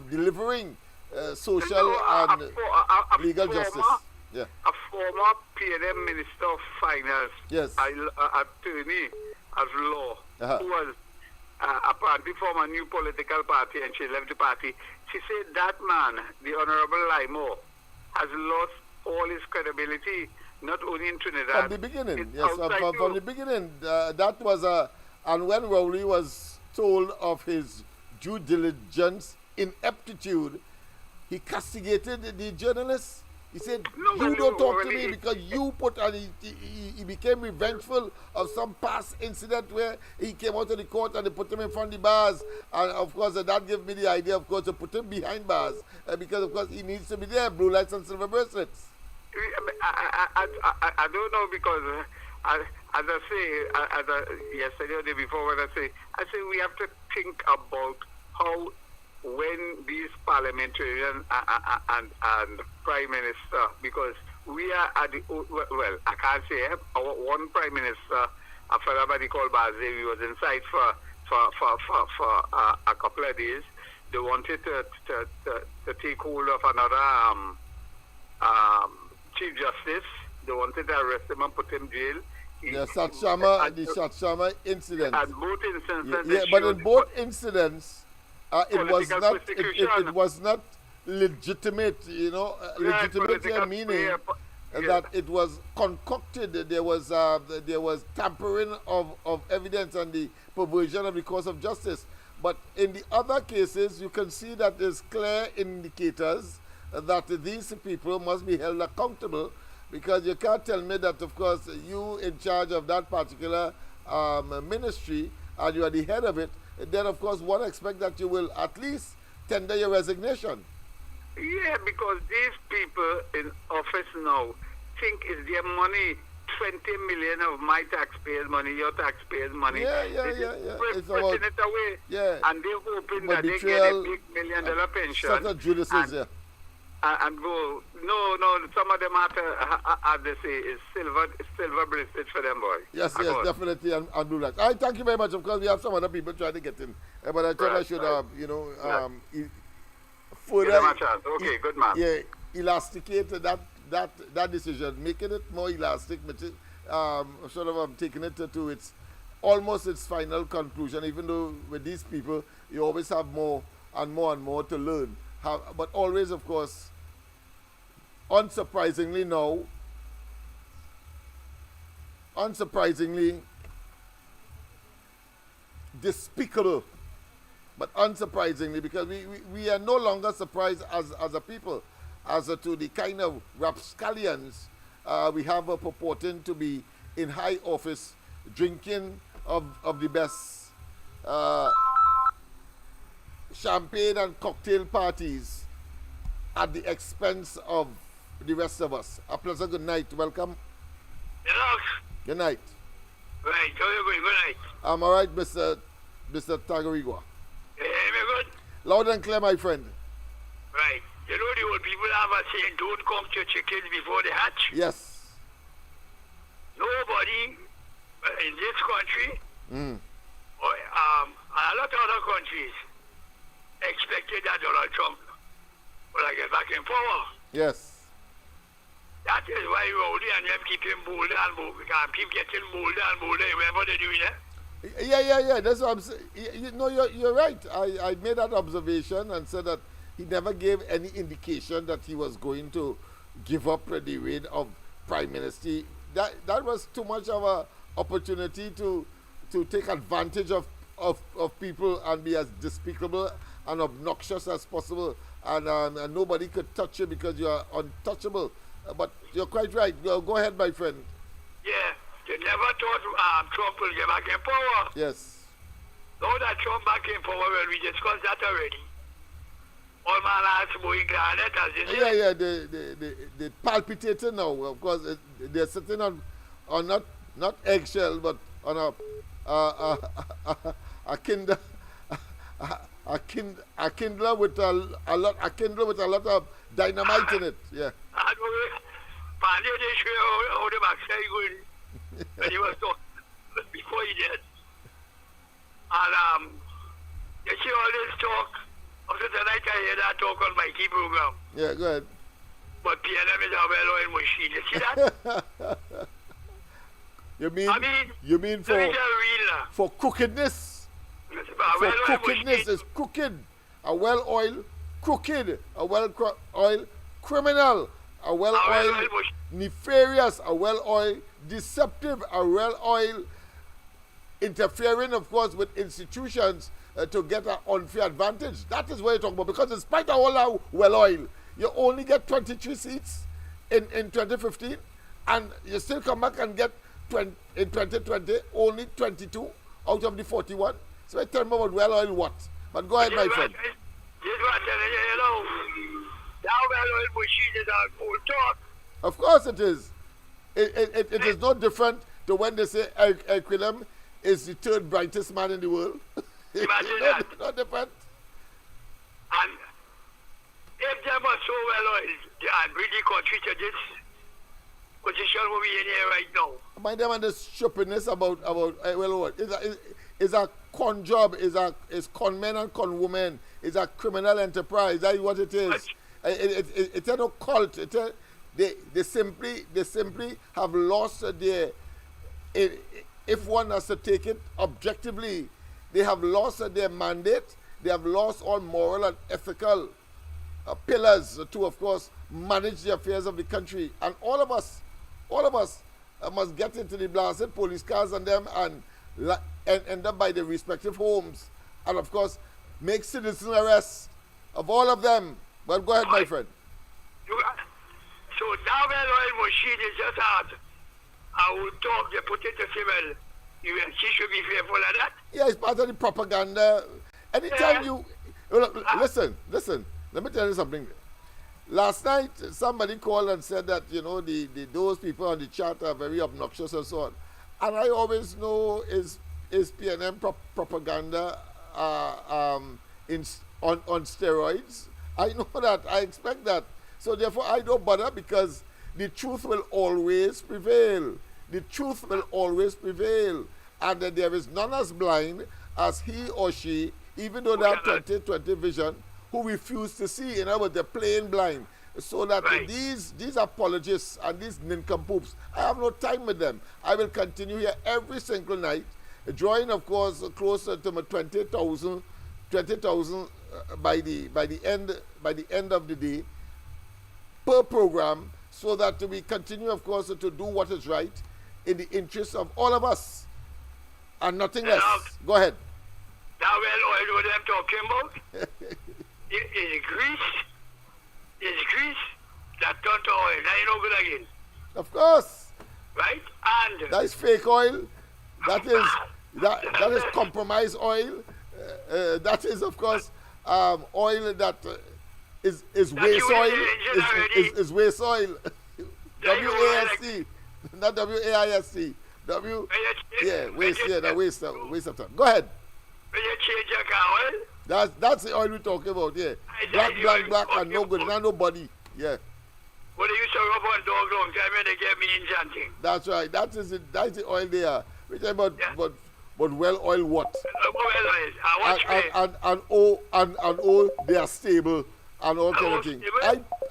delivering social and legal justice. Yeah. A former PNM Minister of Finance, attorney of law, who was apparently from a new political party, and she left the party. She said that man, the Honorable Limo, has lost all his credibility, not only in Trinidad. From the beginning, it's yes, outside from the too. beginning, that was a, and when Rowley was told of his due diligence ineptitude, he castigated the journalists. He said, No, you don't talk to Rowley- me because you put, and he became revengeful of some past incident where he came out of the court and they put him in front of the bars. And of course, that gave me the idea, of course, to put him behind bars because, of course, he needs to be there, blue lights and silver bracelets. I don't know because as I say, yesterday or the day before, when I say we have to think about how when these parliamentarians and prime minister, because we are at the, well, I can't say our one prime minister, a fellow called Bazevi, was inside for a couple of days. They wanted to take hold of another Chief Justice. They wanted to arrest him and put him in jail. The Satshama incident. And both instances. Yeah, but in both incidents, it was not legitimate, you know, legitimate here meaning that it was concocted. There was tampering of evidence and the perversion of the course of justice. But in the other cases, you can see that there's clear indicators that these people must be held accountable, because you can't tell me that, of course, you in charge of that particular ministry and you are the head of it, then of course one expects that you will at least tender your resignation. Yeah, because these people in office now think it's their money, 20 million of my taxpayers' money, your taxpayers' money. Yeah. It's about, it away. Yeah. And they're hoping that they get a big $1 million pension. Such a Judas, yeah. And go, no, some of them have to, as they say, is silver bracelet for them, boy. Yes, definitely, and blue lights. All right, thank you very much. Of course, we have some other people trying to get in, but I thought I should, further, okay, good man. Yeah, elasticate that decision, making it more elastic, taking it to its almost its final conclusion. Even though with these people, you always have more and more to learn. But always, of course, unsurprisingly, despicable, but unsurprisingly, because we are no longer surprised as a people as to the kind of rapscallions we have purporting to be in high office, drinking of the best champagne and cocktail parties at the expense of the rest of us. A pleasant good night. Welcome. Lennox. Good night. Right, how you going? Good night. I'm all right, Mr. Tagarigua. You hear me good? Loud and clear, my friend. Right. You know the old people have a saying, don't count your chickens before they hatch? Yes. Nobody in this country, or a lot of other countries, expected that Donald Trump will get back in power. Yes. That is why Rowley and them keep him bolder and bolder, keep getting bolder and bolder whenever they're doing it. Yeah. That's what I'm saying. You're right. I made that observation and said that he never gave any indication that he was going to give up the reign of prime minister. That was too much of an opportunity to take advantage of people and be as despicable and obnoxious as possible, and nobody could touch you because you are untouchable. But you're quite right. Go ahead, my friend. Yeah, they never thought Trump will get back in power. Yes. Now that Trump back in power, well, we discussed that already. All man has moving granite, as you say. Yeah. They palpitating now. Of course, they're sitting on not eggshell, but on a kindler with a lot of dynamite in it. Yeah. Pandy did show how the backside going when he was talking before he did. And you see all this talk. After tonight I hear that talk on my key program. Yeah, go ahead. But PLM is a well-oiled machine. You see that? You mean for crookedness? For crookedness is crooked. A well-oiled, crooked, a well-oiled criminal. a well-oiled, nefarious, a well-oiled, deceptive, a well-oiled, interfering, of course, with institutions to get an unfair advantage. That is what you're talking about. Because in spite of all that well-oiled, you only get 23 seats in 2015, and you still come back and get in 2020 only 22 out of the 41. So I tell me about well-oiled what? But go ahead, my friend. That well-oiled machine is a old talk. Of course it is. It is no different to when they say Equilum is the third brightest man in the world. Imagine that. Not different. And if them are so well-oiled and bring the country to this position where we in here right now. Mind them and the stupidness about well, what is a con job, is con men and con women, is a criminal enterprise. That is what it is. It's a cult. They simply have lost their. If one has to take it objectively, they have lost their mandate. They have lost all moral and ethical pillars to, of course, manage the affairs of the country. And all of us must get into the blasted police cars and them and end up by their respective homes. And, of course, make citizen arrests of all of them. Well, go ahead, my friend. So now well-oiled machine is just hard. I will talk, they put it to say, well, she should be fearful of that. Yeah, it's part of the propaganda. Anytime you... Listen, let me tell you something. Last night, somebody called and said that, you know, those people on the chat are very obnoxious and so on. And I always know is PNM propaganda on steroids. I know that. I expect that. So therefore, I don't bother because the truth will always prevail. The truth will always prevail. And that there is none as blind as he or she, even though they have 20/20 vision, who refuse to see. In other words, they're plain blind. So that these apologists and these nincompoops, I have no time with them. I will continue here every single night, drawing, of course, closer to my 20,000 by the end of the day per program, so that we continue, of course, to do what is right in the interest of all of us and nothing less. Go ahead. Now, well, what I'm talking about is grease. Is grease that turned to oil. Now you know good again. Of course. Right? And that is fake oil. That is compromised oil. That is, of course, oil that is waste oil. Is waste oil. WAST, not WAIST. Waste. Yeah, the waste of time. Go ahead. When you change your car oil. That's the oil we're talking about. Yeah, black, and no good, nobody. Yeah. Well, they used to rub on dog long time and they get me in chanting. That's right. That's the oil they are. We're talking about well oil what? And they are stable and all kind of things.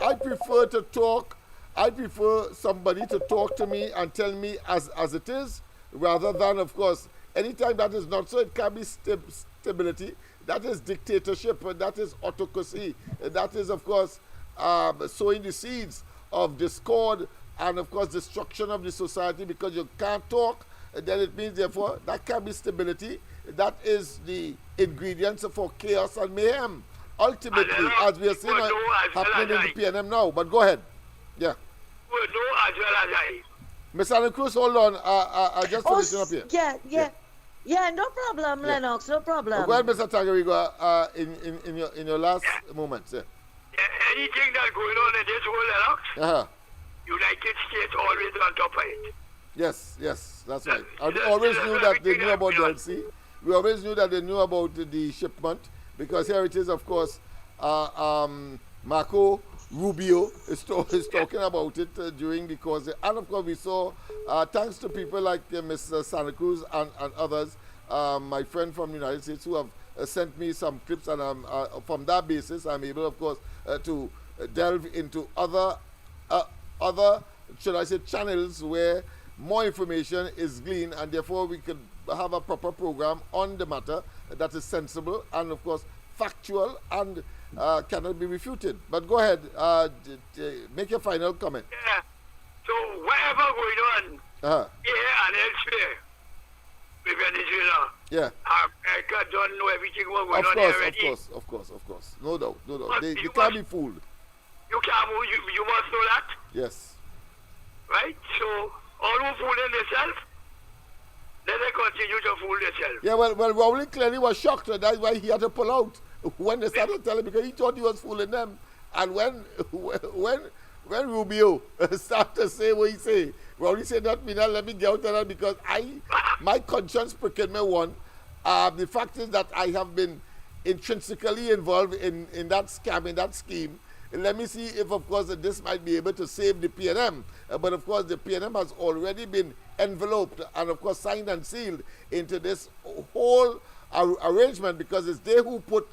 I prefer to talk. I prefer somebody to talk to me and tell me as it is, rather than, of course, anytime that is not so. It can be stability. That is dictatorship. That is autocracy. That is, of course, sowing the seeds of discord and, of course, destruction of the society because you can't talk. Then it means, therefore, that can be stability. That is the ingredients for chaos and mayhem. Ultimately, as we are seeing happening in the PNM now. But go ahead. Yeah. Well, no, as well as I. Ms. Anna Cruz, hold on. I just finishing up here. Yeah, no problem, Lennox, no problem. Go ahead, Mr. Tagarigo, in your last moments. Yeah. Anything that's going on in this whole Lennox, United States always on top of it. Yes, that's right. And we always knew that they knew about the LC. We always knew that they knew about the shipment, because here it is, of course, Marco Rubio is talking about it during the course. And of course, we saw, thanks to people like Mr. Santa Cruz and others, my friend from the United States, who have sent me some clips, and from that basis, I'm able, of course, to delve into other, should I say, channels where more information is gleaned, and therefore we could have a proper program on the matter that is sensible and, of course, factual and cannot be refuted. But go ahead, make your final comment. Yeah. So whatever going on here and elsewhere with Venezuela, America don't know everything what's going on here already. Of course. No doubt. They can't be fooled. You can't. You must know that. Yes. Right. So all who fooling themselves, then they continue to fool themselves. Yeah. Well, Rowley clearly was shocked. That's why he had to pull out when they started telling, because he thought he was fooling them. And when Rubio started to say what he say, Rowley said, "Not me, not let me get out of that, because my conscience pricked me one. The fact is that I have been intrinsically involved in that scam, in that scheme. Let me see if, of course, this might be able to save the PNM. But, of course, the PNM has already been enveloped and, of course, signed and sealed into this whole arrangement, because it's they who put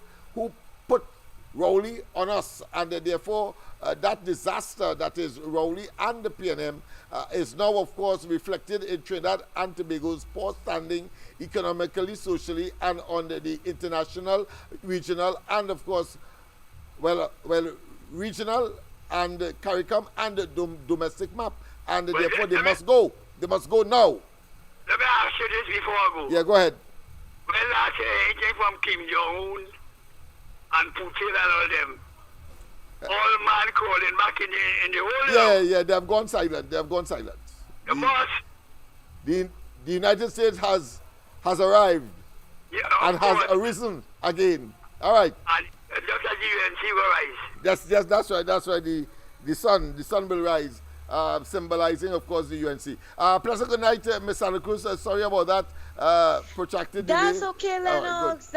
Rowley on us. And therefore, that disaster that is Rowley and the PNM is now, of course, reflected in Trinidad and Tobago's poor standing economically, socially, and on the international, regional, and, of course, regional and CARICOM and the domestic map, and therefore they must go. They must go now. Let me ask you this before I go. Yeah, go ahead. Well, last year anything from Kim Jong-un and Putin and all them, all man calling back in the whole Yeah, they have gone silent. The boss. The United States has arrived and has arisen again. All right. And just as the UNC will rise. That's right. The sun will rise, symbolizing, of course, the UNC. Pleasant good night, Miss Santa Cruz. Sorry about that protracted delay. That's okay, Lennox.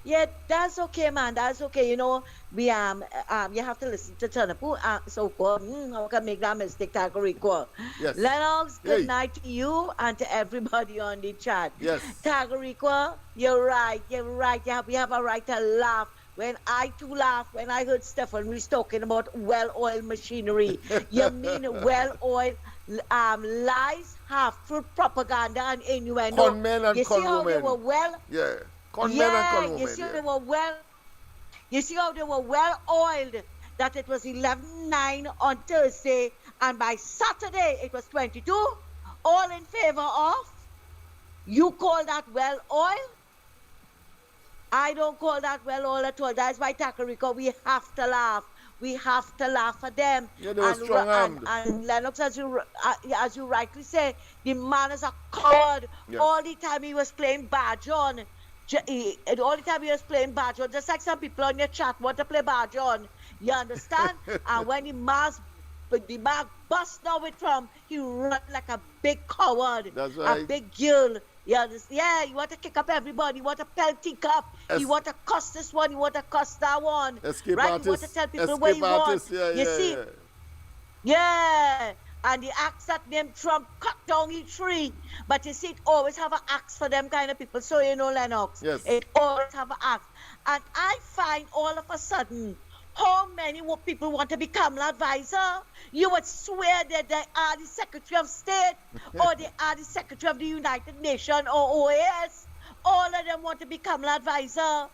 Yeah, that's okay, man. That's okay. You know, we you have to listen to Tanapu. So good. How can make that mistake, Tagariko? Yes. Lennox, good night to you and to everybody on the chat. Yes. Tagariko, you're right. Yeah, we have a right to laugh. When I too laughed when I heard Stephen was talking about well-oiled machinery. You mean well-oiled lies, half-truth propaganda and innuendo. Conmen and you see how they were Conmen and conwomen. You see how they were well-oiled, that it was 11-9 on Thursday, and by Saturday it was 22. All in favor of? You call that well-oiled? I don't call that well-oiled at all. That's why, Takariko, we have to laugh. We have to laugh at them. Yeah, they were strong-armed. And Lennox, as you rightly say, the man is a coward. Yes. All the time he was playing badge on. Just like some people on your chat want to play badge on. You understand? And when the mask bust now with Trump, he run like a big coward. That's right. A big girl. Yeah, you want to kick up everybody. You want to pelting up. You want to cuss this one. You want to cuss that one. Escape right? artists. You want to tell people where you want. You see? Yeah. And the axe that named Trump cut down each tree. But you see, it always have an axe for them kind of people. So you know, Lennox. Yes. It always have an axe. And I find all of a sudden, how many people want to be Kamla advisor? You would swear that they are the Secretary of State or they are the Secretary of the United Nations or OAS. All of them want to be Kamla advisor.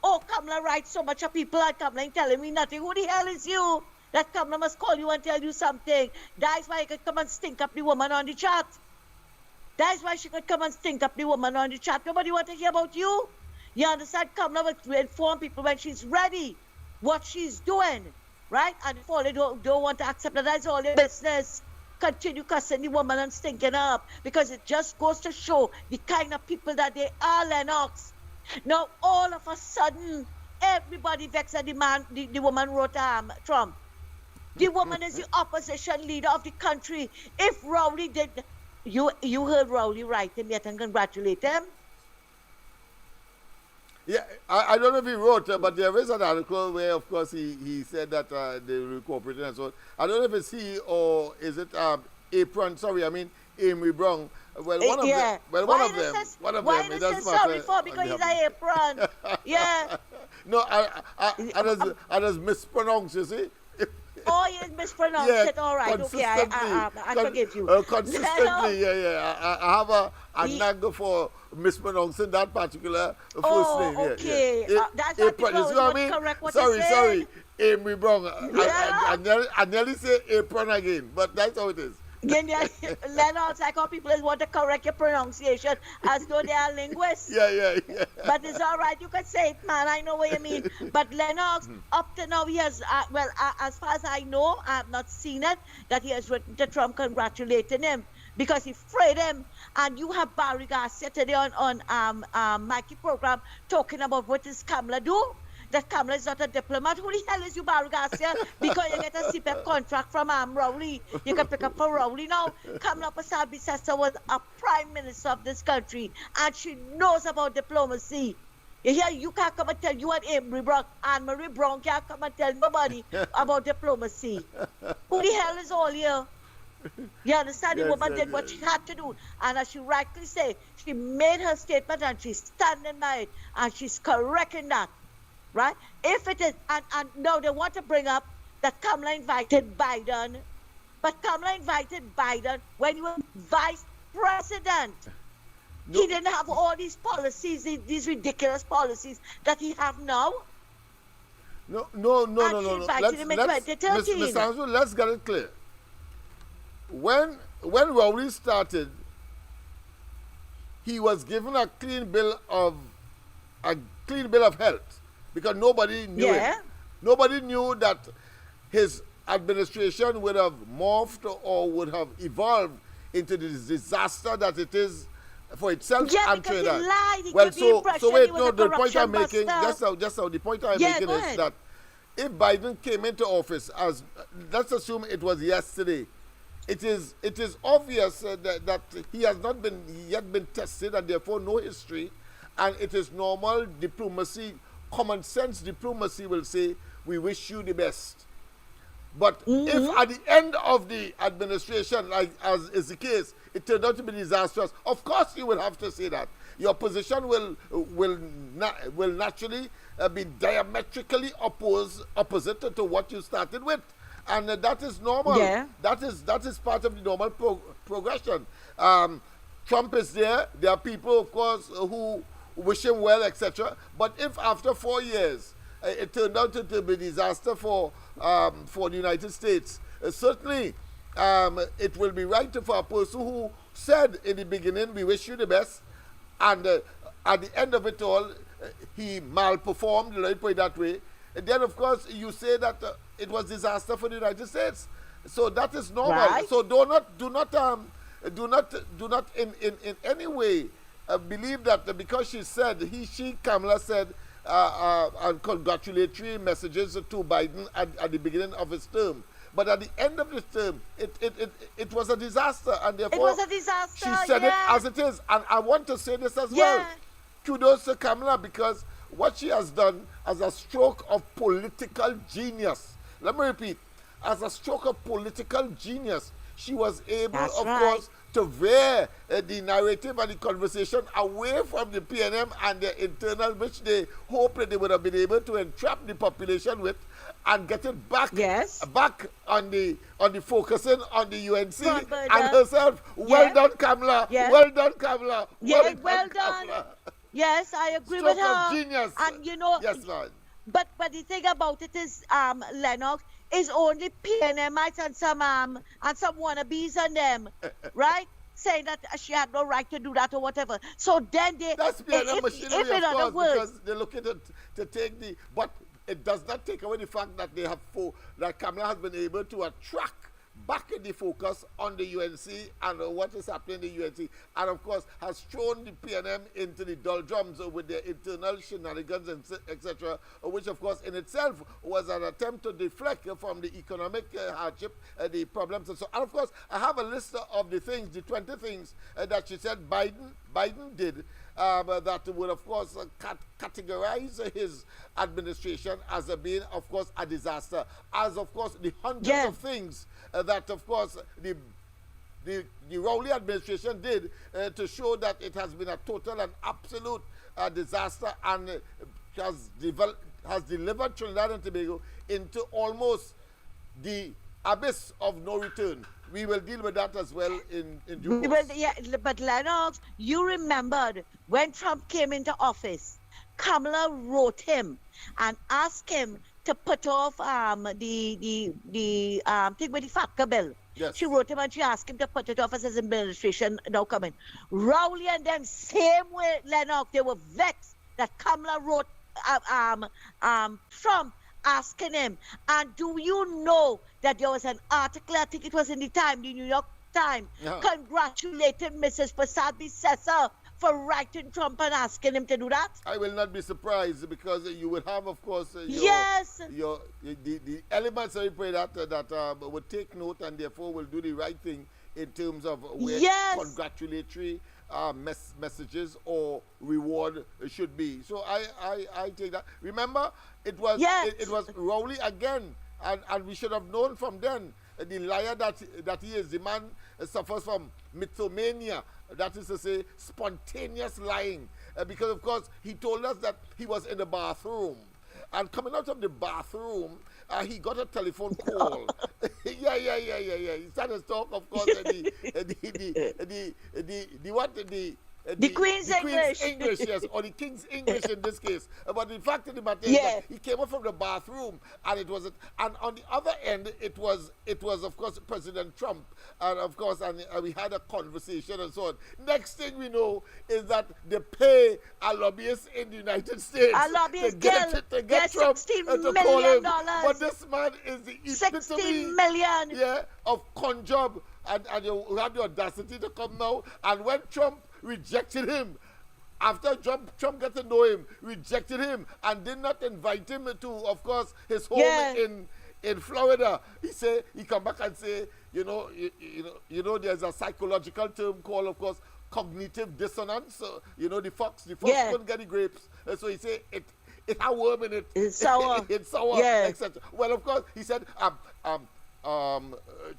Oh, Kamla writes so much of people and Kamla ain't telling me nothing. Who the hell is you? That Kamla must call you and tell you something. That's why you could come and stink up the woman on the chat. That's why she could come and stink up the woman on the chat. Nobody want to hear about you. You understand? Kamla will inform people when she's ready what she's doing, right? And if all they don't want to accept that, that's all their business. Continue cussing the woman and stinking up, because it just goes to show the kind of people that they are, Lennox. Now, all of a sudden, everybody vexed at the woman wrote Trump. The woman is the opposition leader of the country. If Rowley did, you heard Rowley write him yet and congratulate him? Yeah, I don't know if he wrote, but there is an article where, of course, he said that they were cooperating and so on. I don't know if it's he or is it Amy Brown. Well, one of them. Well, one of them. Why did you say sorry for? Because he's an apron. Yeah. No, I just mispronounced, you see. Oh, you mispronounced it. All right. Okay, I forgive you. Consistently, yeah. I have a knack for mispronouncing that particular first name. Okay. Yeah. That's what April, you see what I mean? correct what Sorry. Amy Brown. Yeah. I nearly say apron again, but that's how it is. Lennox, I call people want to correct your pronunciation as though they are linguists. Yeah. But it's all right. You can say it, man. I know what you mean. But Lennox, up to now, he has, as far as I know, I have not seen it, that he has written to Trump congratulating him because he freed him. And you have Barry Garcia today on Mikey program talking about what does Kamla do? That Kamla is not a diplomat. Who the hell is you, Barry Garcia? Because you get a CPEP contract from Rowley. You can pick up for Rowley now. Kamla Persad-Bissessar was a prime minister of this country, and she knows about diplomacy. You hear? You can't come and tell you and Anne-Marie Brown can't come and tell nobody about diplomacy. Who the hell is all here? You understand? The woman did what she had to do. And as she rightly said, she made her statement and she's standing by it. And she's correcting that. Right? If it is, and now they want to bring up that Kamla invited Biden, but Kamla invited Biden when he was vice president. No. He didn't have all these policies, these ridiculous policies that he have now. No. Ms. Andrew, let's get it clear. When Rowley started, he was given a clean bill of health. Because nobody knew it. Nobody knew that his administration would have morphed or would have evolved into the disaster that it is for itself and Trinidad. Well, so wait, no, the point I'm making, the point I'm making is that if Biden came into office as, let's assume it was yesterday, it is obvious that he has not yet been tested and therefore no history, and it is normal diplomacy. Common sense diplomacy will say, we wish you the best. But if at the end of the administration, like as is the case, it turned out to be disastrous, of course you will have to say that. Your position will naturally be diametrically opposite to what you started with. And that is normal. Yeah. That is part of the normal progression. Trump is there. There are people, of course, who wish him well, etc. But if after 4 years it turned out to be a disaster for the United States, certainly it will be right for a person who said in the beginning, we wish you the best, and at the end of it all, he malperformed, let me put it that way. And then, of course, you say that it was disaster for the United States. So that is normal. Right. So do not in any way believe that because she said, Kamla said, congratulatory messages to Biden at the beginning of his term. But at the end of his term, it was a disaster. And therefore, it was a disaster, she said it as it is. And I want to say this as well. Kudos to Kamla, because what she has done as a stroke of political genius. Let me repeat. As a stroke of political genius, she was able, course, to veer the narrative and the conversation away from the PNM and their internal, which they hoped that they would have been able to entrap the population with, and get it back on the focusing on the UNC and herself. Well done, Kamla. Well done, Kamla. Well done. Yes, I agree with her. Genius. And you know, yes, Lord. But the thing about it is, Lennox, is only PNMites and some wannabes on them, right? Saying that she had no right to do that or whatever. So then they, that's PNM machinery, of course, because they're looking to take the, but it does not take away the fact that they have that Kamla has been able to attract back the focus on the UNC and what is happening in the UNC, and of course has thrown the PNM into the doldrums with their internal shenanigans, etc., which of course in itself was an attempt to deflect from the economic hardship, the problems, and so. And of course, I have a list of the things, the 20 things that she said Biden did that would of course categorize his administration as being of course a disaster, as of course the hundreds of things that of course the Rowley administration did to show that it has been a total and absolute disaster, and has delivered Trinidad and Tobago into almost the abyss of no return. We will deal with that as well in due We course. will, yeah, but Lennox, you remembered when Trump came into office, Kamala wrote him and asked him to put off the thing with the FATCA bill. Yes. She wrote him and she asked him to put it off as his administration now coming. Rowley and them same way, Lennox, they were vexed that Kamala wrote Trump asking him. And do you know that there was an article, I think it was in the New York Times, congratulating Mrs. Persad-Bissessar for writing Trump and asking him to do that? I will not be surprised because you will have, of course, the elements of that would take note and therefore will do the right thing in terms of where congratulatory messages or reward should be. So I take that. Remember, it was it was Rowley again, and we should have known from then the liar that he is. The man suffers from mythomania, that is to say, spontaneous lying, because of course he told us that he was in the bathroom. And coming out of the bathroom, he got a telephone call. Yeah. He started to talk, of course, the Queen's English, yes, or the King's English in this case. But the fact of the matter is that he came out from the bathroom, and it was, and on the other end, it was of course President Trump, and of course, and we had a conversation and so on. Next thing we know is that they pay a lobbyist in the United States to get Trump to call him. But this man is the epitome, of con job, and you have the audacity to come now. And when Trump rejected him, after Trump got to know him, rejected him, and did not invite him to, of course, his home in Florida, he come back and say, you know, there's a psychological term called, of course, cognitive dissonance. The fox couldn't get the grapes, so he say it had worm in it. It's sour. It's sour, etc. Well, of course, he said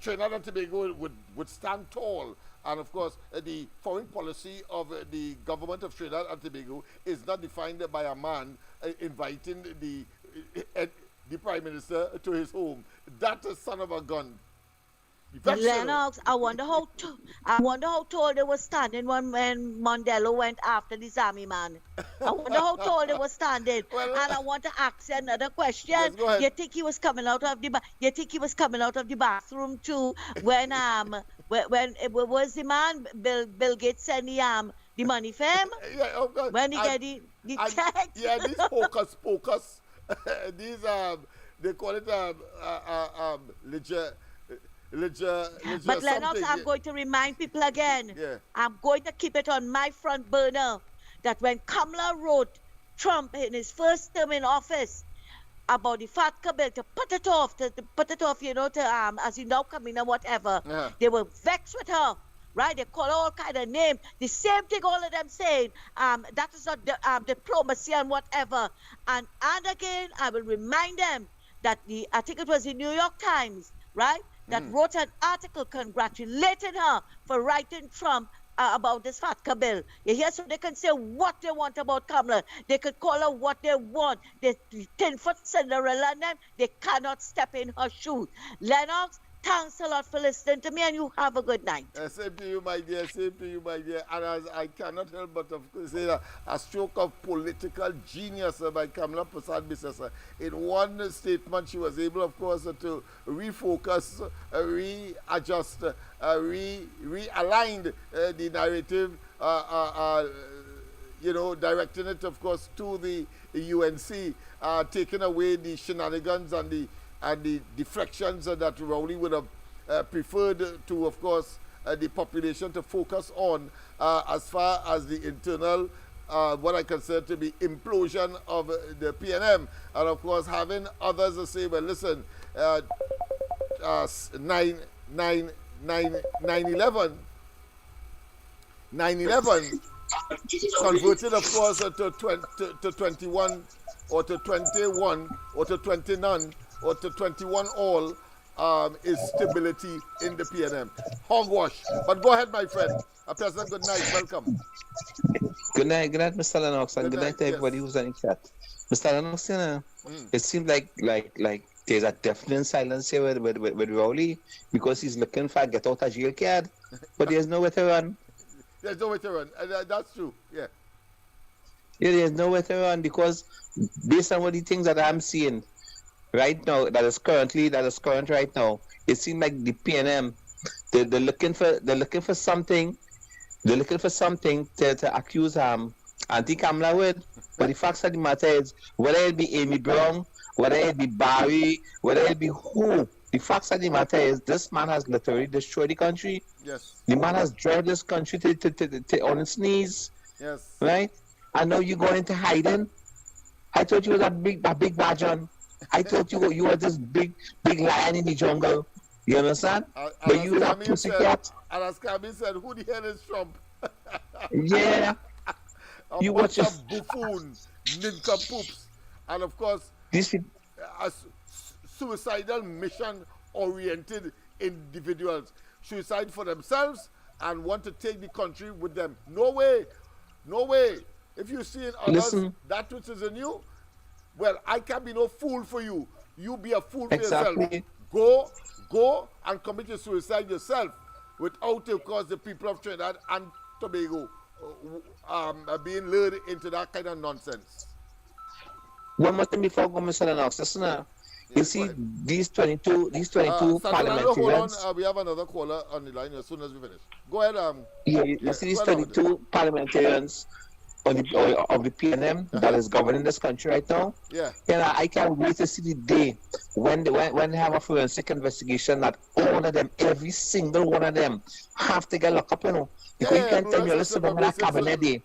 Trinidad and Tobago would stand tall. And of course, the foreign policy of the government of Trinidad and Tobago is not defined by a man inviting the Prime Minister to his home. That is son of a gun. Lennox, I wonder how tall they were standing when Mandela went after this army man. I wonder how tall they were standing. And I want to ask you another question. Yes, go ahead. You think he was coming out of the bathroom too when it was the man Bill Gates sent the money for him? When he get the text. Yeah, these pocus. These they call it but Lennox, I'm going to remind people again. I'm going to keep it on my front burner that when Kamala wrote Trump in his first term in office about the FATCA bill to put it off, as you now come in or whatever, they were vexed with her. Right, they call all kind of names. The same thing, all of them saying that is not diplomacy and whatever. And again, I will remind them that I think it was the New York Times, right, that wrote an article congratulating her for writing Trump about this FATCA bill. You hear? So they can say what they want about Kamala. They could call her what they want. The 10-foot Cinderella and them, they cannot step in her shoes. Lennox, thanks a lot for listening to me, and you have a good night. Same to you, my dear. Same to you, my dear. And as I cannot help but say that a stroke of political genius by Kamla Persad-Bissessar. In one statement, she was able, of course, to refocus, readjust, realign the narrative, directing it, of course, to the UNC, taking away the shenanigans and the deflections that Rowley would have preferred to, of course, the population to focus on as far as the internal, what I consider to be implosion of the PNM. And, of course, having others say, well, listen, 9/11 converted, of course, to 21 or to 21 or to 29 or to 21 all is stability in the PNM. Hogwash. But go ahead, my friend. A pleasant good night. Welcome. Good night, Mr. Lennox, and good night to everybody who's on the chat. Mr. Lennox, it seems like there's a definite silence here with Rowley because he's looking for a get out of jail card, but there's nowhere to run. There's nowhere to run. That's true. Yeah. Yeah, there's nowhere to run because based on what the things that I'm seeing right now, that is current right now, it seems like the PNM, they're looking for something. They're looking for something to accuse Auntie Kamla with. But the fact of the matter is, whether it be Amy Brown, whether it be Barry, whether it be who, the fact of the matter is, this man has literally destroyed the country. Yes. The man has dragged this country to on its knees. Yes. Right? I know you're going into hiding. I thought you was a big badger. I thought you were this big lion in the jungle. You understand? But you are pussycat. And as Camille said, who the hell is Trump? Yeah. You watch a buffoon, nincompoops, and of course, suicidal mission-oriented individuals. Suicide for themselves and want to take the country with them. No way. No way. If you see in others that which is in you, well, I can't be no fool for you. You be a fool for yourself. Go and commit your suicide yourself without, of course, the people of Trinidad and Tobago being lured into that kind of nonsense. One more thing before I go, Mr. Lennox. Listen, you see these 22 parliamentarians. Hold on, we have another caller on the line as soon as we finish. Go ahead. You see these 22 parliamentarians of the PNM that is governing this country right now. Yeah. I can't wait to see the day when they have a forensic investigation that all of them, every single one of them, have to get locked up, Because you can't tell me, listen, them in a cabinet day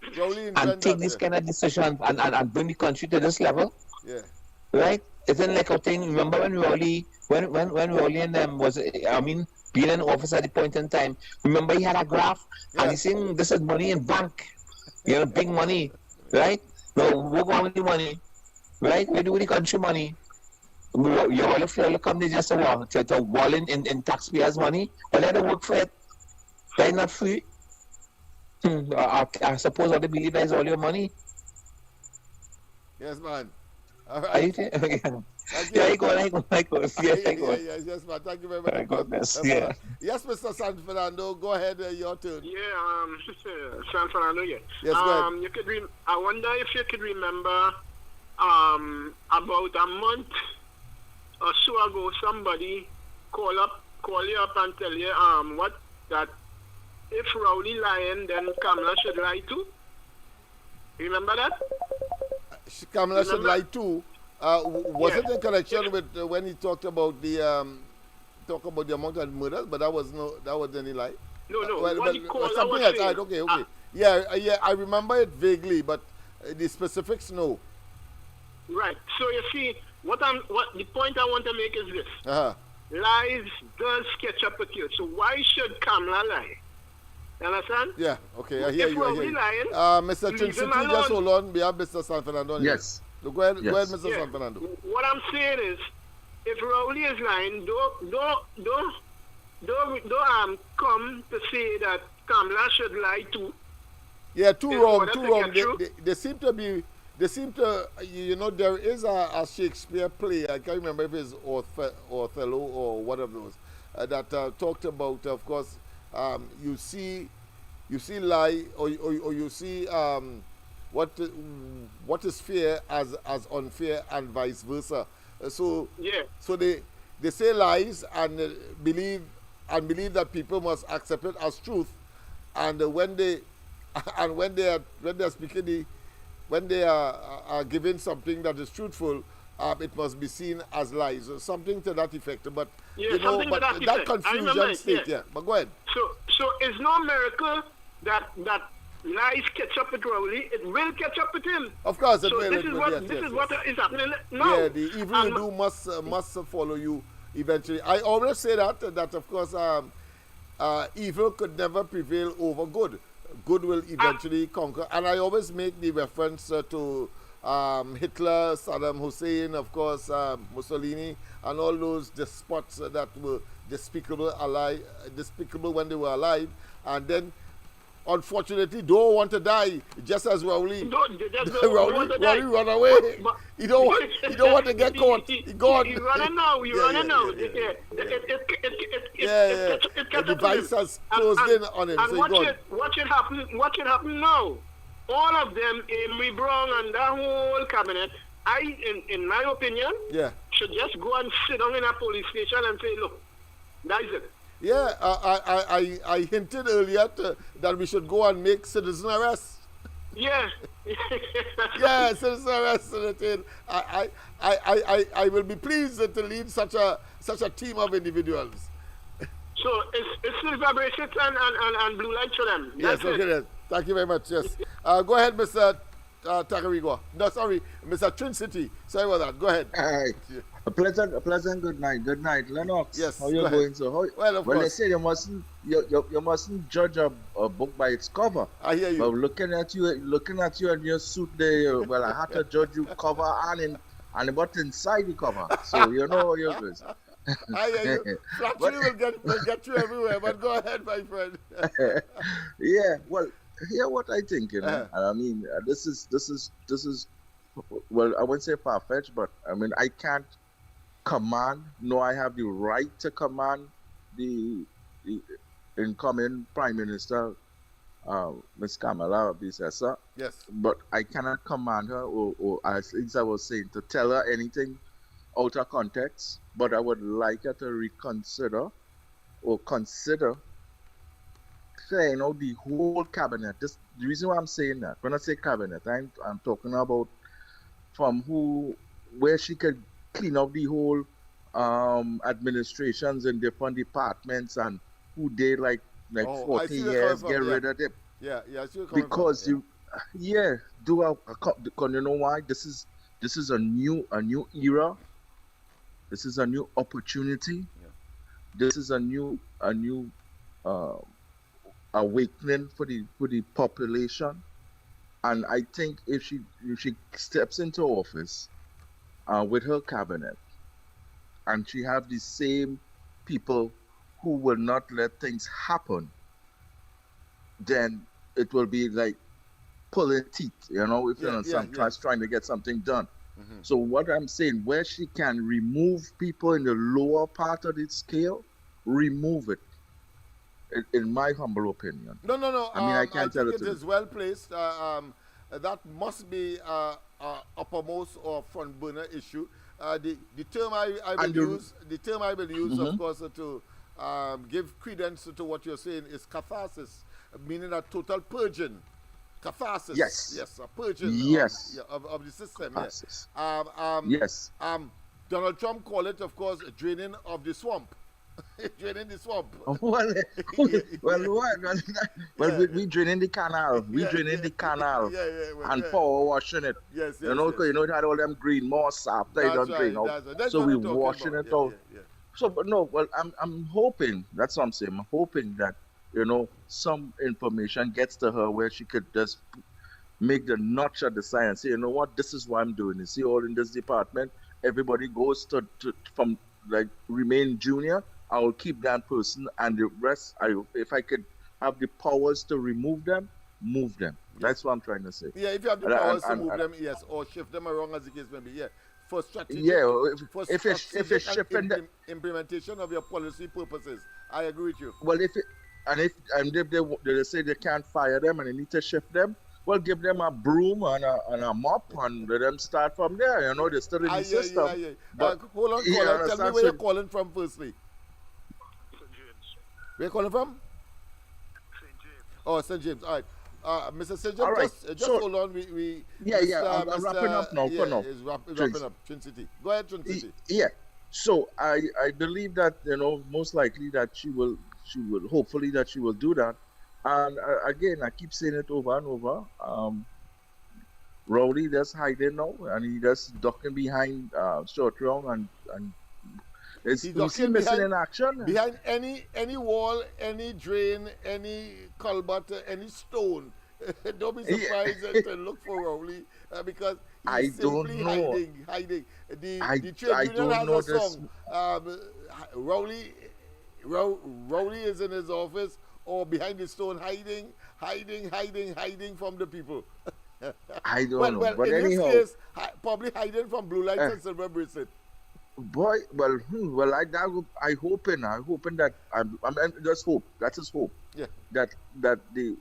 and take this kind of decision and bring the country to this level. Yeah. Right? Isn't like a thing. Remember when Rowley and them being an officer at the point in time, remember he had a graph and he's saying this is money in bank. Big money, right? No, we go with the money, right? We do with the country money. You all feel come they just to wall in taxpayers' money, but let them work for it. They're not free. I suppose all they believe that is all your money. Yes, man. All right. Yeah, go. Yes, man. Thank you very much. Yes, Mr. San Fernando, go ahead. Your turn. Yeah, San Fernando. Yeah. Yes, go ahead. I wonder if you could remember, about a month or so ago, somebody call you up and tell you that if Rowley lying, then Kamla should lie too. Remember that? Kamla should lie too. Was it in connection with when he talked about the amount of murders? But that was any lie. No. Something else. Right, okay. Yeah. I remember it vaguely, but the specifics, no. Right. So you see, what the point I want to make is this: lies does catch up with you. So why should Kamla lie? You understand? Yeah. Okay. I hear you. Lying, Mr. TCT, just hold on. We have Mr. San Fernando. Yes. Go ahead, Mr. San Fernando. What I'm saying is, if Rowley is lying, don't come to say that Kamla should lie too. Yeah, too wrong. They seem to, there is a Shakespeare play, I can't remember if it's Othello or one of those, that talked about, of course, you see lie or you see what is fair as unfair and vice versa. So they say lies and believe that people must accept it as truth, and when they are given something that is truthful, it must be seen as lies, or something to that effect. But that confusion state, But go ahead. So it's no miracle that lies catch up with Rowley. It will catch up with him. Of course, it so will. This is what is happening now. Yeah, the evil you do must follow you eventually. I always say that of course evil could never prevail over good. Good will eventually conquer. And I always make the reference to Hitler, Saddam Hussein, of course, Mussolini, and all those despots that were despicable when they were alive, and then unfortunately don't want to die, just as Rowley. They just don't want to die. Rowley run away. He don't want to get caught. He gone. He running now. He running now. The It device has closed in on him. And So what should happen? What should happen now? All of them, Amy Brown and the whole cabinet, in my opinion, should just go and sit down in a police station and say, look, that is it. Yeah, I hinted earlier that we should go and make citizen arrest. Yeah. Yeah, citizen arrest. I will be pleased to lead such a team of individuals. So it's silver bracelets and blue lights for them. Yes, okay then. Thank you very much. Yes. Go ahead, Mr. Takarigo. No, sorry, Mr. Trin-City. Sorry about that. Go ahead. All right. A pleasant good night. Good night, Lennox. Yes. How you going? So well, they say you mustn't judge a book by its cover. I hear you. But looking at you and your suit there, well, I had to judge you cover and what's inside the cover. So you know how you're good. I hear you. Flattery will get you everywhere. But go ahead, my friend. Yeah. Well, hear what I think. You know, and I mean, this is. Well, I wouldn't say far-fetched, but I mean, I can't command, no, I have the right to command the incoming Prime Minister, Ms. Kamla Persad-Bissessar. Yes. But I cannot command her, or as I was saying, to tell her anything out of context. But I would like her to reconsider or consider clearing out the whole cabinet. The reason why I'm saying that, when I say cabinet, I'm talking about from where she could clean up the whole administrations in different departments and who they like 40 years, get rid of them. Yeah, because you know why? This is a new era. This is a new opportunity. Yeah. This is a new awakening for the population. And I think if she steps into office with her cabinet, and she have the same people who will not let things happen, then it will be like pulling teeth, you know, if trying to get something done. Mm-hmm. So what I'm saying, where she can remove people in the lower part of the scale, remove it. In my humble opinion. No. I mean, I can't tell it is well placed. That must be uppermost or front burner issue. The term I will use, mm-hmm. of course, to give credence to what you're saying is catharsis, meaning a total purging. Catharsis. Yes, a purging. Yes. Of the system. Catharsis. Yes. Donald Trump called it, of course, draining of the swamp. Draining the swamp. We draining the canal. Draining the canal. And power washing it. Yes. You know, because you know it had all them green moss after it don't drain out. So we washing it out. So, but no, well, I'm hoping. That's what I'm saying. I'm hoping that some information gets to her where she could just make the notch of the science. Say, you know what? This is what I'm doing. You see, all in this department, everybody goes to from like remain junior. I will keep that person, and the rest, if I could have the powers to remove them, move them. That's what I'm trying to say. Yeah, if you have the powers to move them, yes, or shift them around as the case may be, yeah. For strategic, if it's shifting implementation of your policy purposes, I agree with you. Well, if they say they can't fire them and they need to shift them, well, give them a broom and a mop and let them start from there. You know, they're still in the system. But hold on, caller. Tell me where you're calling from firstly. Where are you calling from? St. James. Oh, St. James. All right. Mr. St. James, right. just hold on. I'm wrapping up now. It's wrapping up. Trin-City. Go ahead, Trin-City. Yeah. So I believe that, most likely that she will, hopefully that she will do that. And again, I keep saying it over and over. Rowley just hiding now, and he just ducking behind short round and he's missing in action. Behind any wall, any drain, any culvert, any stone. Don't be surprised to look for Rowley because he's simply hiding. The trade union has a song. Rowley is in his office, or behind the stone hiding from the people. I don't know. Well, But in this anyhow, case, probably hiding from blue lights uh, and silver bracelet. boy, I hoping that I'm just hope. That is hope. Yeah. That they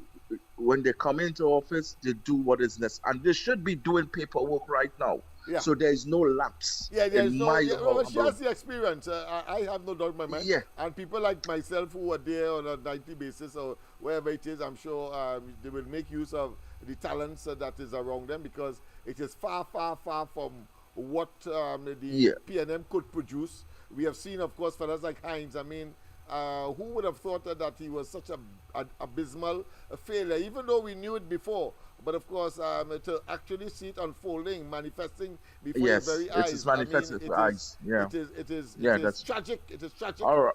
when they come into office, they do what is necessary, and they should be doing paperwork right now. Yeah. So there is no lapse Yeah, there's in no. my Yeah, well, she has the experience. I have no doubt in my mind. Yeah. And people like myself who are there on a nightly basis or wherever it is, I'm sure they will make use of the talents that is around them, because it is far, far, far from what the PNM could produce. We have seen, of course, fellas like Hines. I mean, who would have thought that he was such a abysmal failure, even though we knew it before. But of course, to actually see it unfolding, manifesting before your very eyes. It is manifested for eyes. Yeah. It is that's tragic. It is tragic all right.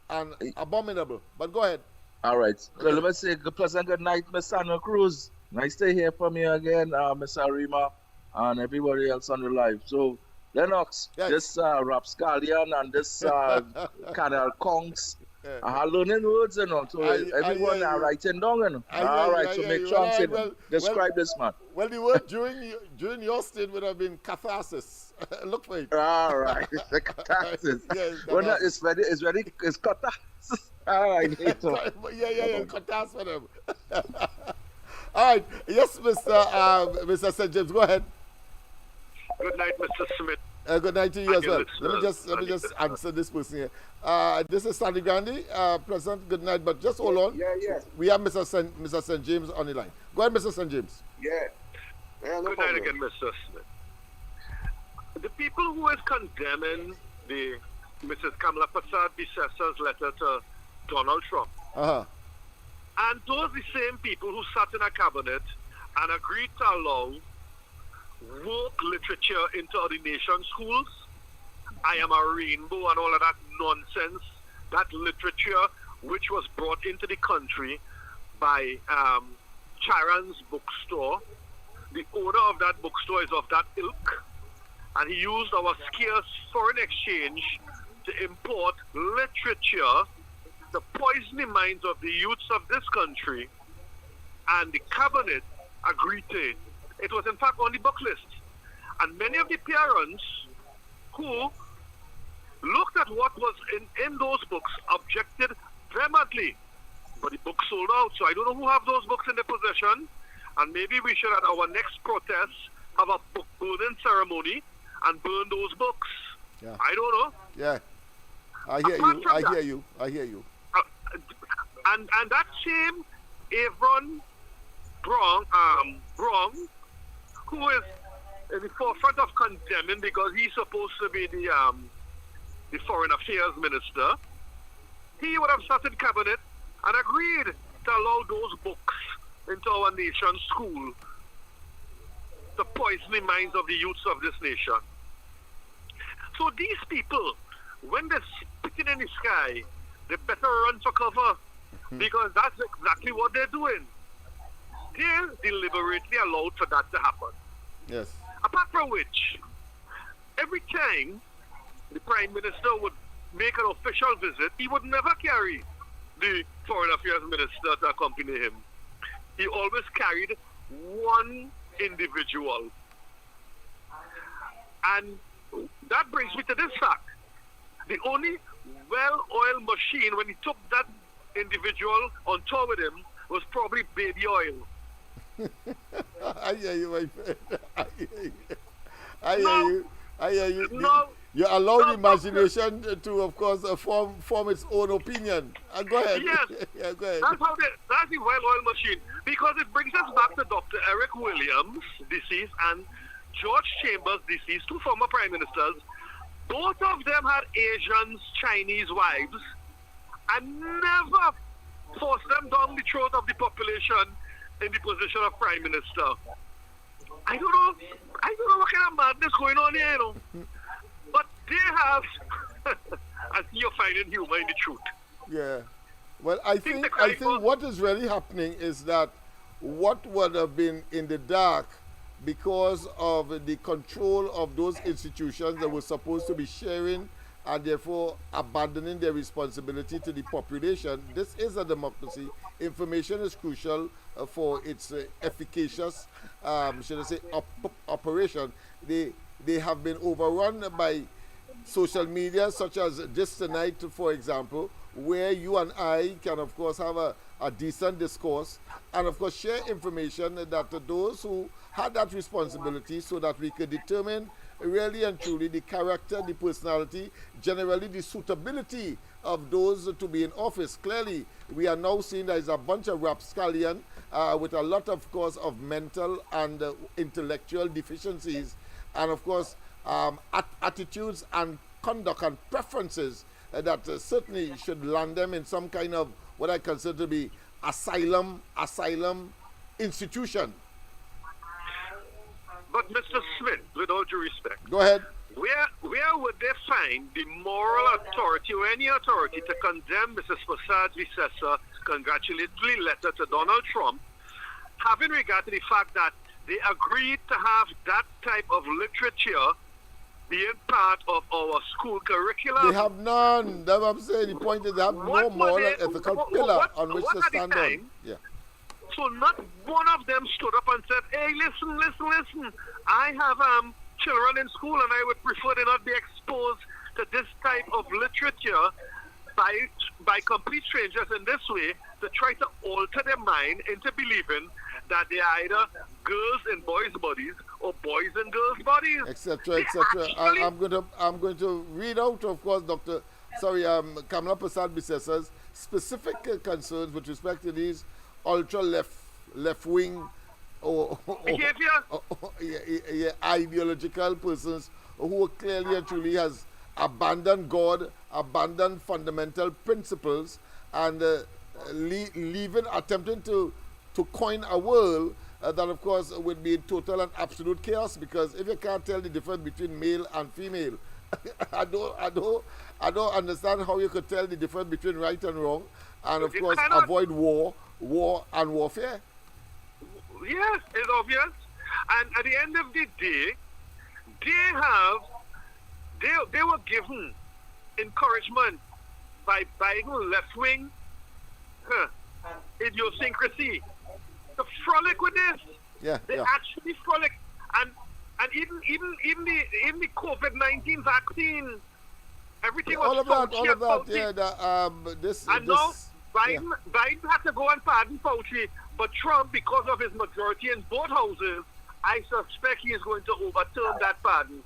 and abominable. But go ahead. All right. So let me say good pleasant good night, Miss Sandra Cruz. Nice to hear from you again, Miss Arima, and everybody else on the live. So Lennox, Yes. this Rapscallion and this Canal Kongs. Yeah. I learning words and all. So everyone hear are you. writing down. You know. I hear All you, right. I So hear make you. sure I'm Well, saying well, describe this man. Well, the word during your stint would have been catharsis. Look for it. All right. The catharsis. Yes, Well, no, catharsis. it's catharsis. All right. Yeah, catharsis for them. All right. Yes, Mr. St. James, go ahead. Good night, Mr. Smith. Good night to you And as well. your Let me just listeners. answer this person here. This is Sandy Gandhi. Pleasant good night, but just hold on. Yeah. We have Mr. St. James on the line. Go ahead, Mr. St. James. Yeah. No Good night again, Mr. Smith. The people who is condemning the Mrs. Kamla Persad-Bissessar's letter to Donald Trump, Uh-huh. and those the same people who sat in a cabinet and agreed to allow woke literature into the nation's schools, I am a rainbow and all of that nonsense, that literature which was brought into the country by Charan's bookstore. The owner of that bookstore is of that ilk, and he used our scarce foreign exchange to import literature to poison the minds of the youths of this country, and the cabinet agreed to it. It was in fact on the book list, and many of the parents who looked at what was in those books objected vehemently, but the book sold out. So I don't know who have those books in their possession, and maybe we should at our next protest have a book burning ceremony and burn those books. Yeah. I don't know. Yeah. I hear Apart you. from I that- hear you. I hear you. And that same Avron Brong, who is in the forefront of condemning because he's supposed to be the foreign affairs minister, he would have sat in cabinet and agreed to allow those books into our nation's school to poison the minds of the youths of this nation. So these people, when they're spitting in the sky, they better run for cover, because that's exactly what they're doing. They're deliberately allowed for that to happen. Yes. Apart from which, every time the Prime Minister would make an official visit, he would never carry the Foreign Affairs Minister to accompany him. He always carried one individual. And that brings me to this fact. The only well-oiled machine when he took that individual on tour with him was probably baby oil. I hear you, my friend. I hear you. I hear you. No. You allow the No, imagination to, of course, form its own opinion. Go ahead. Yes. Yeah, go ahead. That's the well-oiled machine. Because it brings us back to Dr. Eric Williams, deceased, and George Chambers, deceased, two former prime ministers. Both of them had Asians, Chinese wives, and never forced them down the throat of the population in the position of prime minister. I don't know what kind of madness going on here, you know. But they have, I think you're finding humor in the truth. Yeah. Well, I think what is really happening is that what would have been in the dark because of the control of those institutions that were supposed to be sharing and therefore abandoning their responsibility to the population. This is a democracy. Information is crucial for its efficacious, should I say, operation. They have been overrun by social media, such as this tonight, for example, where you and I can, of course, have a decent discourse and, of course, share information that those who had that responsibility, so that we could determine really and truly the character, the personality, generally the suitability of those to be in office. Clearly, we are now seeing there is a bunch of rapscallion with a lot, of course, of mental and intellectual deficiencies, and, of course, attitudes and conduct and preferences that certainly should land them in some kind of what I consider to be asylum institution. But Mr. Smith, with all due respect, go ahead. Where would they find the moral authority or any authority to condemn Mrs. Persad-Bissessar congratulatory letter to Donald Trump, having regard to the fact that they agreed to have that type of literature being part of our school curriculum? They have none. That's what I'm saying. The point is they have no moral and ethical pillar on which to stand on. Yeah. So not one of them stood up and said, hey, listen. I have children in school and I would prefer they not be exposed to this type of literature by complete strangers in this way, to try to alter their mind into believing that they are either girls in boys' bodies or boys in girls' bodies, etc., etc. I'm going to read out, of course, Kamla Persad-Bissessar's specific concerns with respect to these ultra left wing or ideological persons who clearly and truly has abandoned God, abandoned fundamental principles, and attempting to coin a world that, of course, would be in total and absolute chaos. Because if you can't tell the difference between male and female, I don't understand how you could tell the difference between right and wrong, and, of course, avoid war and warfare. Yes, it's obvious. And at the end of the day, they were given encouragement by Biden left-wing idiosyncrasy to frolic with this. They actually frolic, and even the COVID-19 vaccine, everything was all of that. Now Biden had to go and pardon Fauci, but Trump, because of his majority in both houses, I suspect he is going to overturn that pardon.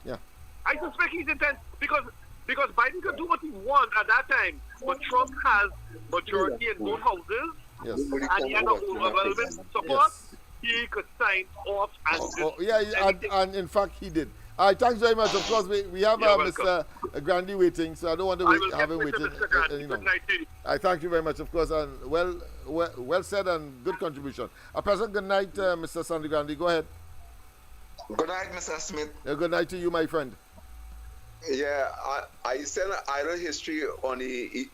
Yeah, I suspect he's intent because Biden could do what he wants at that time, but Trump has majority in both houses. Yes. And he had a overwhelming support. Yes. He could sign off and in fact he did. All right, thanks very much. Of course, we have Mr. Grandy waiting, so I don't want to have him waiting. Good night to you. I thank you very much, of course, and well said and good contribution. A pleasant good night, Mr. Sandy Grandy. Go ahead. Good night, Mr. Smith. Good night to you, my friend. Yeah, I said idle history on the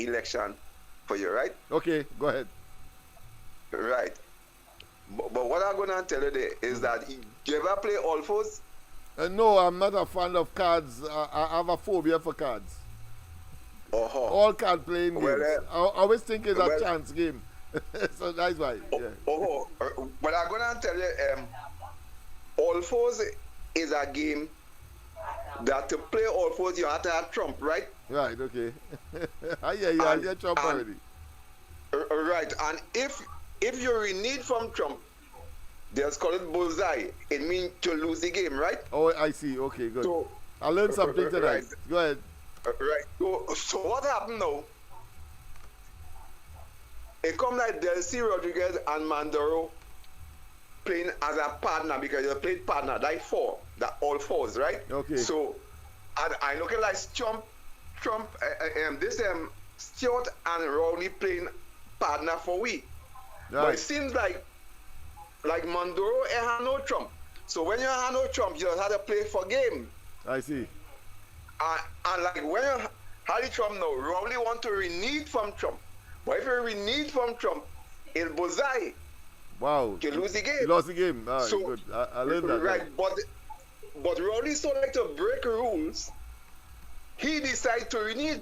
election for you, right? Okay, go ahead. Right. But what I'm going to tell you there is that you ever play All Fours? No, I'm not a fan of cards. I have a phobia for cards. All card playing games. I always think it's a chance game. So that's why. But I'm going to tell you, All Fours is a game that to play All Fours you have to have Trump, right? Right, okay. I hear Trump already. Right, and if you renege from Trump, they'll call it bullseye. It means to lose the game, right? Oh, I see. Okay, good. So, I learned something tonight. Right. Go ahead. Right. So what happened now? It come like Delcy Rodriguez and Mandoro playing as a partner, because they played partner, like four, that All Fours, right? Okay. So, and I looking like Trump, Stewart and Rowley playing partner for we. Right. But it seems like Mandoro had no Trump. So when you have no Trump, you just have to play for game. I see. And like when you have Trump now, Rowley want to renege from Trump. But if you renege from Trump, it's bullseye. Wow. You lose the game. You lost the game. All right, so, good. I learned that. Right, but Rowley so like to break rules he decided to renege.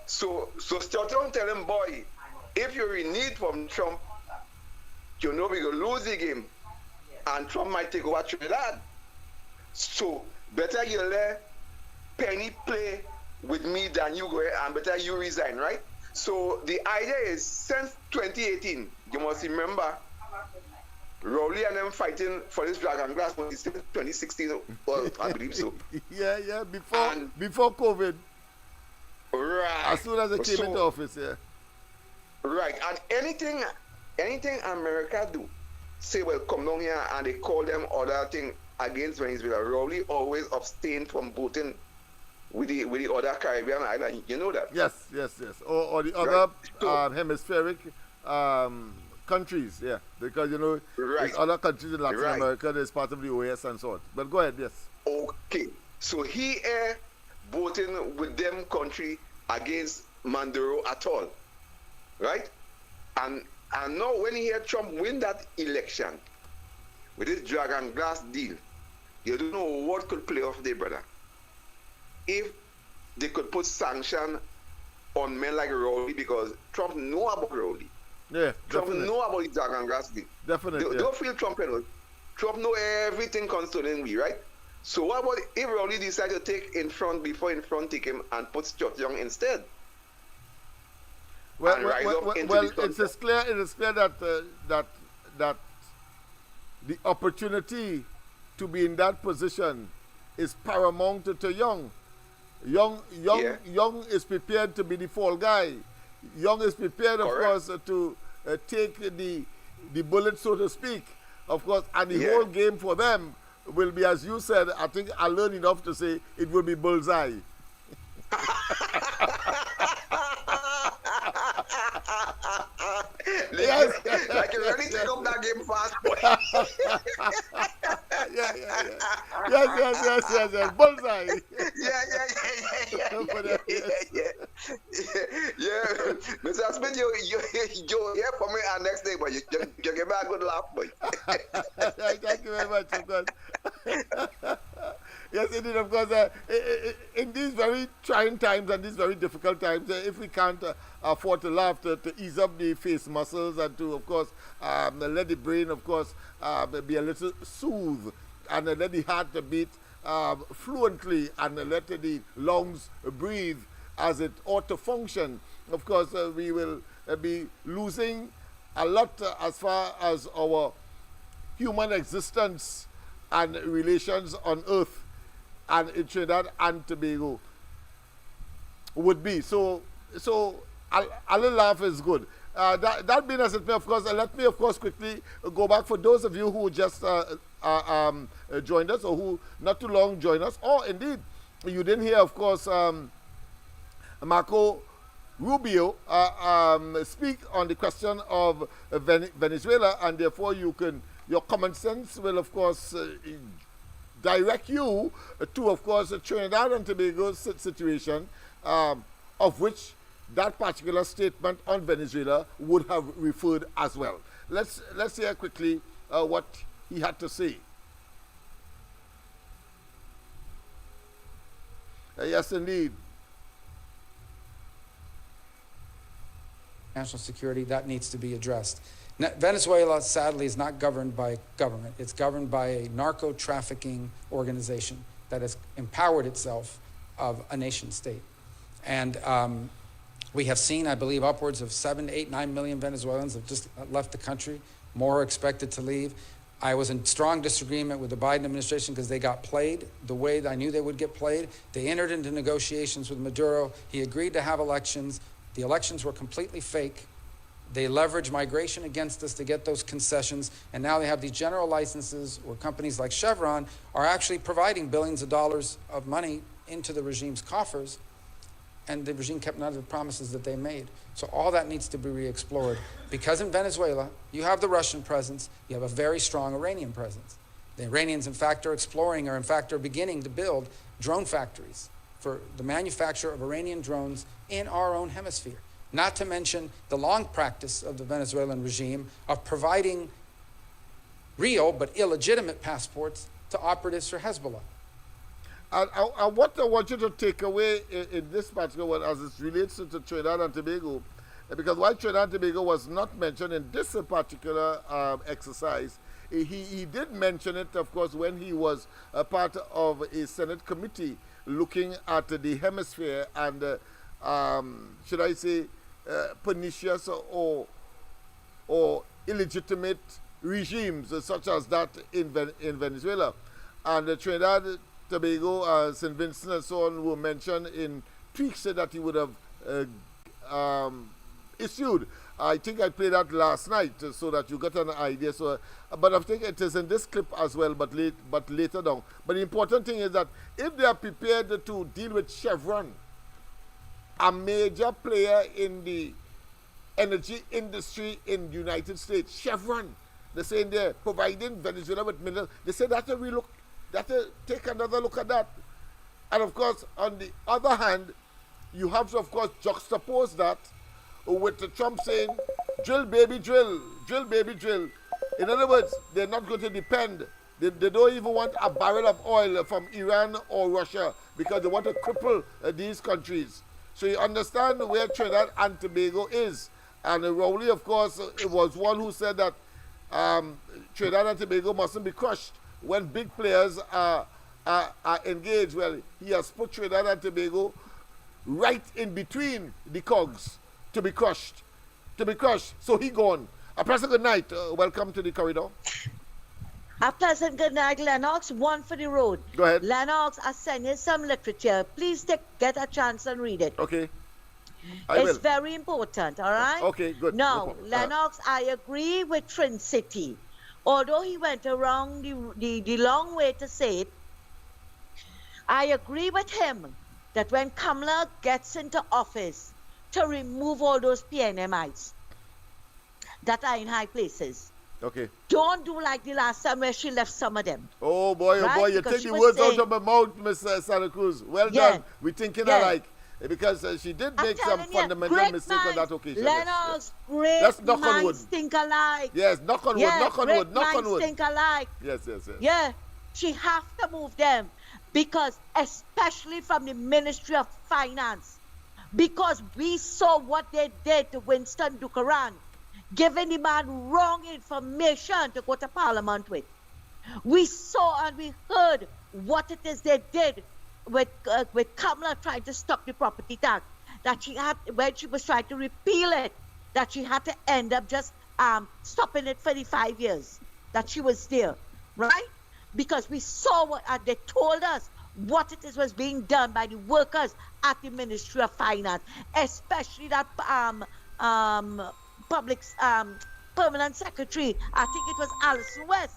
So Stuart Young tell him, boy, if you renege from Trump, you know we're going to lose the game. And Trump might take over Trinidad. So better you let Penny play with me than you go and better you resign, right? So the idea is since 2018, you must remember, Rowley and them fighting for this dragon glass when it's 2016, well, I believe so. Yeah, before COVID. Right. As soon as they came into office, yeah. Right, and anything America do, say, well, come down here and they call them other thing against Venezuela. Rowley always abstained from voting with the other Caribbean island. You know that? Yes. Or the other hemispheric countries, yeah. Because, you know, there's other countries in Latin America, there's part of the OAS and so on. But go ahead, yes. Okay. So he voting with them country against Maduro at all. Right? And now when he hear Trump win that election with this dragon glass deal, you don't know what could play off there, brother. If they could put sanction on men like Rowley, because Trump know about Rowley. Yeah, Trump know about the dragon glass deal. Definitely. Don't feel Trump, you know. Trump know everything concerning me, right? So what about if Rowley decide to take in front take him and put Stuart Young instead? Well, it is clear that the opportunity to be in that position is paramount to Young. Young is prepared to be the fall guy. Young is prepared, of course, to take the bullet, so to speak. Of course, and the whole game for them will be, as you said, I think I learned enough to say it will be bullseye. Yes. Like you really take up that game fast, boy. Yes. Bullseye. Yeah. Mr. Smith, you here for me and next day, but you give me a good laugh, boy. Thank you very much, of course. Yes, indeed, of course. In these very trying times and these very difficult times, if we can't afford to laugh, to ease up the face muscles and to, of course, let the brain, of course, be a little soothed and let the heart beat fluently and let the lungs breathe as it ought to function. Of course, we will be losing a lot as far as our human existence and relations on Earth and in Trinidad and Tobago would be. So a little laugh is good. That being as it may, of course, let me, of course, quickly go back for those of you who just joined us or who not too long joined us, or indeed you didn't hear, of course, Marco Rubio speak on the question of Venezuela, and therefore your common sense will, of course, direct you to, of course, Trinidad and Tobago's situation, of which that particular statement on Venezuela would have referred as well. Let's hear quickly what he had to say. Yes, indeed. National security, that needs to be addressed. Venezuela, sadly, is not governed by government. It's governed by a narco-trafficking organization that has empowered itself of a nation state. And we have seen, I believe, upwards of 7, 8, 9 million Venezuelans have just left the country. More are expected to leave. I was in strong disagreement with the Biden administration because they got played the way that I knew they would get played. They entered into negotiations with Maduro. He agreed to have elections. The elections were completely fake. They leveraged migration against us to get those concessions, and now they have these general licenses where companies like Chevron are actually providing billions of dollars of money into the regime's coffers, and the regime kept none of the promises that they made. So all that needs to be re-explored, because in Venezuela, you have the Russian presence, you have a very strong Iranian presence. The Iranians, in fact, are beginning to build drone factories for the manufacture of Iranian drones in our own hemisphere. Not to mention the long practice of the Venezuelan regime of providing real but illegitimate passports to operatives for Hezbollah. And what I want you to take away in this particular one as it relates to Trinidad and Tobago, because while Trinidad and Tobago was not mentioned in this particular exercise, he did mention it, of course, when he was a part of a Senate committee looking at the hemisphere and, should I say, pernicious or illegitimate regimes such as that in Venezuela. And Trinidad, Tobago, St. Vincent and so on were mentioned in tweaks that he would have issued. I think I played that last night so that you got an idea. So, but I think it is in this clip as well, but later down. But the important thing is that if they are prepared to deal with Chevron, a major player in the energy industry in the United States, Chevron, they're saying they're providing Venezuela with minerals. They say that we look, that take another look at that. And of course, on the other hand, you have to, of course, juxtapose that with Trump saying, drill, baby, drill, drill, baby, drill. In other words, they're not going to depend. They don't even want a barrel of oil from Iran or Russia because they want to cripple these countries. So you understand where Trinidad and Tobago is. And Rowley, of course, was one who said that Trinidad and Tobago mustn't be crushed when big players are engaged. Well, he has put Trinidad and Tobago right in between the cogs to be crushed. So he gone. A pleasant good night. Welcome to the corridor. A pleasant good night, Lennox. One for the road. Go ahead. Lennox, I send you some literature. Please get a chance and read it. Okay. It's very important, all right? Okay, good. Now, No Lennox, I agree with Trin City. Although he went around the long way to say it, I agree with him that when Kamla gets into office, to remove all those PNMIs that are in high places. Okay. Don't do like the last time where she left some of them. Oh boy, right? You Because take she the was words saying, out of my mouth, Miss Santa Cruz. Well done. We're thinking alike. Because she did make some fundamental mistakes on that occasion. Lennox, Let's knock on wood. minds think alike. Yes, knock on wood, knock on wood, knock on wood. Think alike. Yes. Yeah, she have to move them because especially from the Ministry of Finance, because we saw what they did to Winston Ducaran, giving the man wrong information to go to Parliament with. We saw and we heard what it is they did with Kamla trying to stop the property tax, that she had, when she was trying to repeal it, that she had to end up just stopping it for the 5 years that she was there, right? Because we saw what they told us what it is was being done by the workers at the Ministry of Finance, especially that public permanent secretary. I think it was Alison West.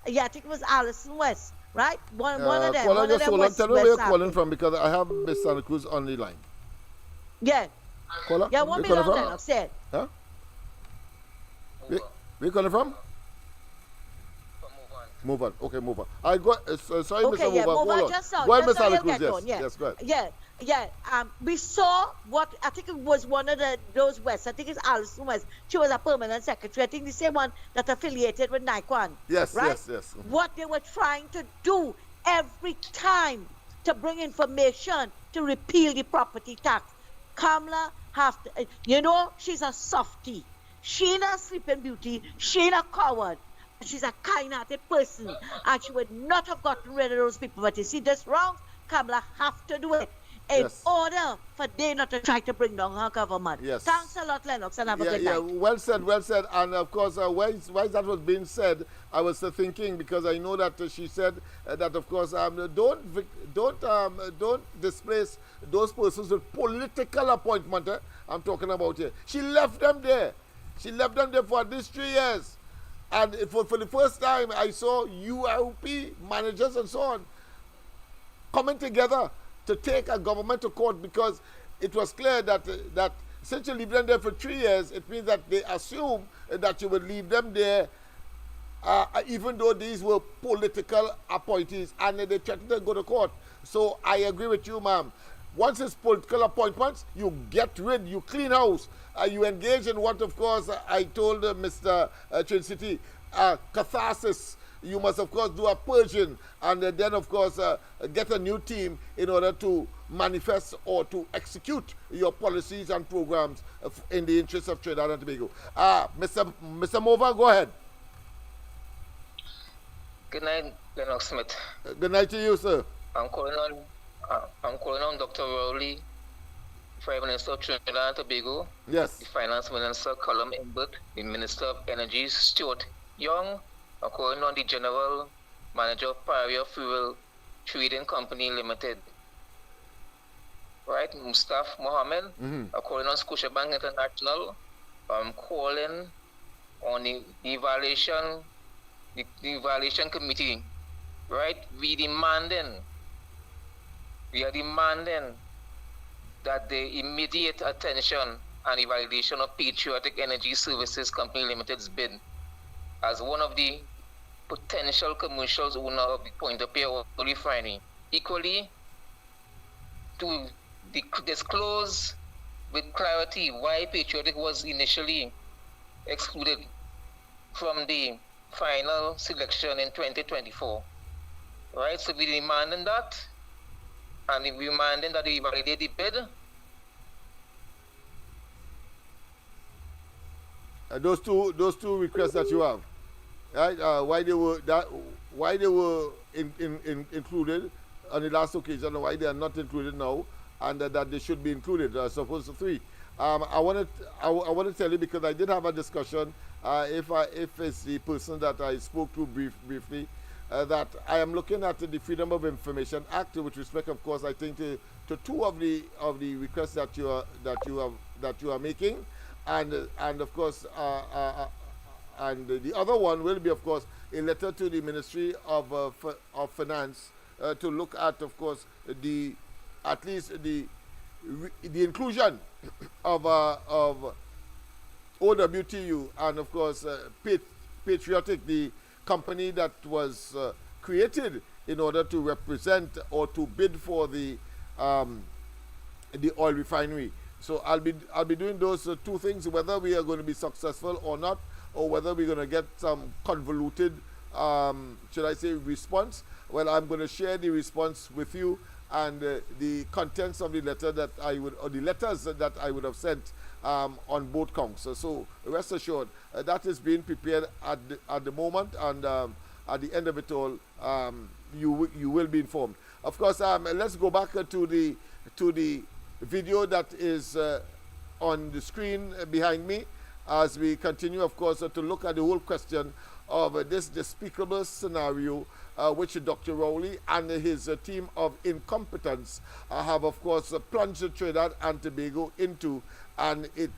Yeah, I think it was Alison West. Right? One of them. One of them was tell me where you're calling from because I have Miss Santa Cruz on the line. Yeah. Caller? Yeah, one minute on that, said. Huh? Where you calling from? Move on. Okay, move on. I go. Sorry, okay, Mr. yeah, Move on. Go ahead, Miss Santa Cruz. Yes, go ahead. Yeah. We saw what I think it was one of those West. I think it's Alison West. She was a permanent secretary. I think the same one that affiliated with Nikon. Yes, right? Yes. What they were trying to do every time to bring information to repeal the property tax. Kamla have to, she's a softie. She not a sleeping beauty. She not a coward. She's a kind-hearted person, and she would not have gotten rid of those people. But you see this wrong, Kamla have to do it in order for they not to try to bring down her government. Yes. Thanks a lot, Lennox, and have a good night. Well said. And of course, while that was being said, I was thinking because I know that she said that of course don't displace those persons with political appointment. I'm talking about here. She left them there. She left them there for these 3 years. And for the first time, I saw ULP managers and so on coming together to take a government to court because it was clear that since you leave them there for 3 years, it means that they assume that you would leave them there even though these were political appointees and they threatened to go to court. So I agree with you, ma'am. Once it's political appointments, you get rid, you clean house. You engage in what, of course, I told Mr. Trin City, catharsis you must of course do a purging, and then of course get a new team in order to manifest or to execute your policies and programs in the interest of Trinidad and Tobago. Mr. Mova, go ahead. Good night, Lennox Smith. Good night to you, sir. I'm calling on Dr. Rowley, Prime Minister of Trinidad and Tobago. Yes. The Finance Minister, Colum Imbert, the Minister of Energy, Stuart Young. I'm calling on the General Manager of Pioneer Fuel Trading Company Limited. Right, Mustafa Mohammed. I'm calling on Scotiabank International. I'm calling on the evaluation committee. Right, we are demanding that the immediate attention and evaluation of Patriotic Energy Services Company Limited's bid as one of the potential commercial owner of the Point of Pierre Refinery. Equally, to disclose with clarity why Patriotic was initially excluded from the final selection in 2024. Right, so we're demanding that, and we're demanding that they validate the bid. Those two requests that you have, right? Why they were included on the last occasion, and why they are not included now, and that they should be included. Supposed to three. I want to tell you, because I did have a discussion. If it's the person that I spoke to briefly, that I am looking at the Freedom of Information Act with respect, of course, I think to two of the requests that you are making, and of course, and the other one will be, of course, a letter to the Ministry of Finance to look at, of course, at least the inclusion of OWTU and, of course, Patriotic, the company that was created in order to represent or to bid for the oil refinery. So I'll be doing those two things, whether we are going to be successful or not, or whether we're going to get some convoluted, should I say, response. Well, I'm going to share the response with you and the contents of the letter that or the letters that I would have sent on both counts. So rest assured, that is being prepared at the moment, and at the end of it all, you will be informed. Of course, let's go back to the video that is on the screen behind me, as we continue, of course, to look at the whole question of this despicable scenario which Dr. Rowley and his team of incompetence have, of course, plunged Trinidad and Tobago into, and it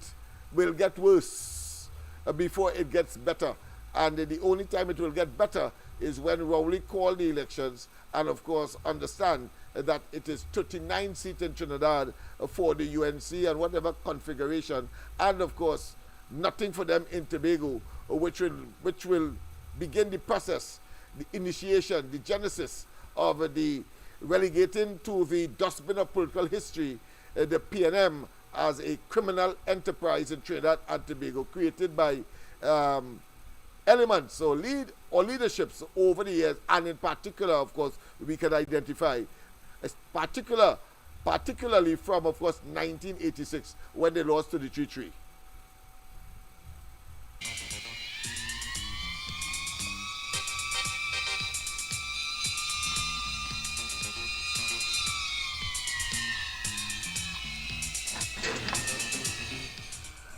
will get worse before it gets better. And the only time it will get better is when Rowley called the elections and, of course, understand that it is 39 seats in Trinidad for the UNC and whatever configuration, and, of course, nothing for them in Tobago, which will begin the process, the initiation, the genesis of the relegating to the dustbin of political history the PNM as a criminal enterprise in Trinidad and Tobago, created by elements or leaderships over the years, and in particular, of course, we can identify particularly from, of course, 1986, when they lost to the Tree.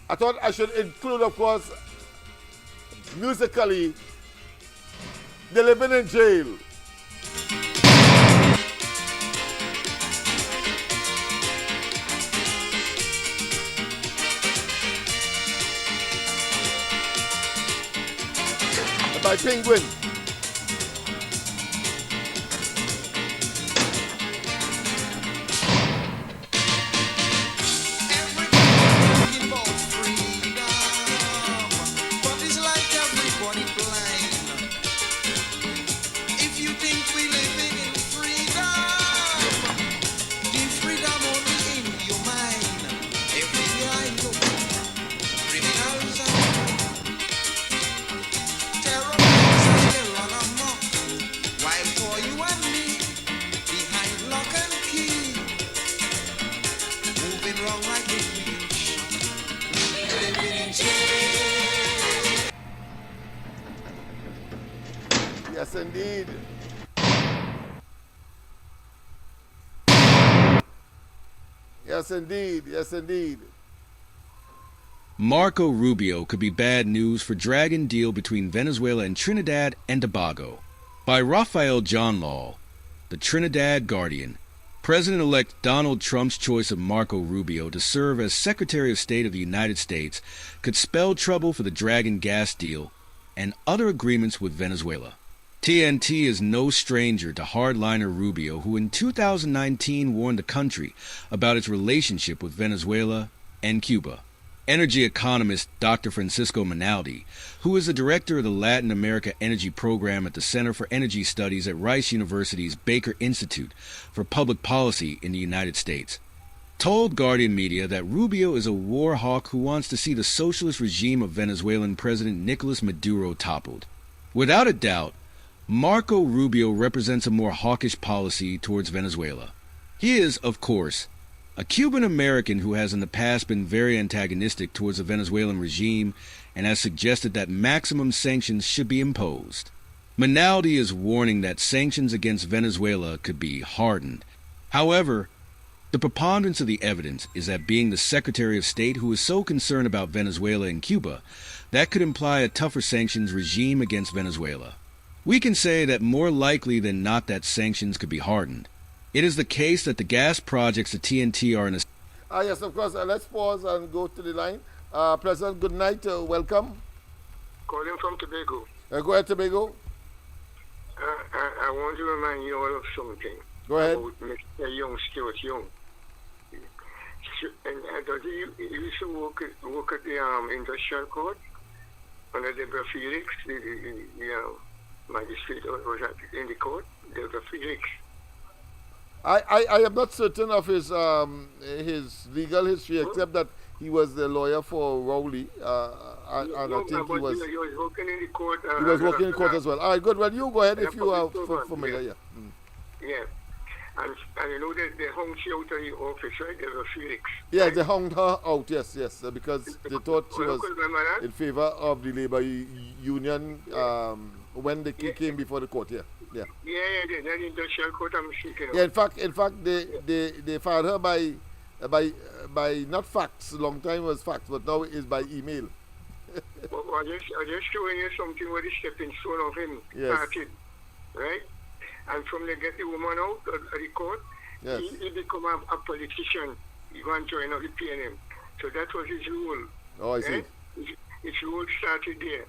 I thought I should include, of course, musically, The Living in Jail. By Penguin. Yes, indeed. Yes, indeed. Yes, indeed. Marco Rubio could be bad news for dragon deal between Venezuela and Trinidad and Tobago. By Raphael John Law, the Trinidad Guardian, President-elect Donald Trump's choice of Marco Rubio to serve as Secretary of State of the United States could spell trouble for the Dragon gas deal and other agreements with Venezuela. TNT is no stranger to hardliner Rubio, who in 2019 warned the country about its relationship with Venezuela and Cuba. Energy economist Dr. Francisco Minaldi, who is the director of the Latin America Energy Program at the Center for Energy Studies at Rice University's Baker Institute for Public Policy in the United States, told Guardian Media that Rubio is a war hawk who wants to see the socialist regime of Venezuelan President Nicolas Maduro toppled. Without a doubt, Marco Rubio represents a more hawkish policy towards Venezuela. He is, of course, a Cuban-American who has in the past been very antagonistic towards the Venezuelan regime and has suggested that maximum sanctions should be imposed. Minaldi is warning that sanctions against Venezuela could be hardened. However, the preponderance of the evidence is that being the Secretary of State who is so concerned about Venezuela and Cuba, that could imply a tougher sanctions regime against Venezuela. We can say that more likely than not that sanctions could be hardened. It is the case that the gas projects at TNT are in a... yes, of course. Let's pause and go to the line. President, good night. Welcome. Calling from Tobago. Go ahead, Tobago. I want to remind you all of something. Go ahead. About Mr. Young, Stuart Young. And does he used to work at the industrial court under Deborah Felix, the magistrate was in the court, Deborah Felix. I am not certain of his legal history, except that he was the lawyer for Rowley, and I think he was working in the court. He was working in court as well. All right, good. Well, you go ahead if you are familiar. Yeah. Yeah. And you know that they hung she out of the office, right? They were Felix. Yeah, they hung her out, yes, because they thought she was in favor of the labor union when they came before the court, yeah. Yeah, the industrial court I'm speaking of. Yeah, in fact, they fired her by not facts. Long time was facts, but now it is by email. Well, I just showing you something where the stepping stone of him started, right? And from they get the woman out of the court, he become a politician. He went to join the PNM. So that was his rule. Oh, I see. His rule started there.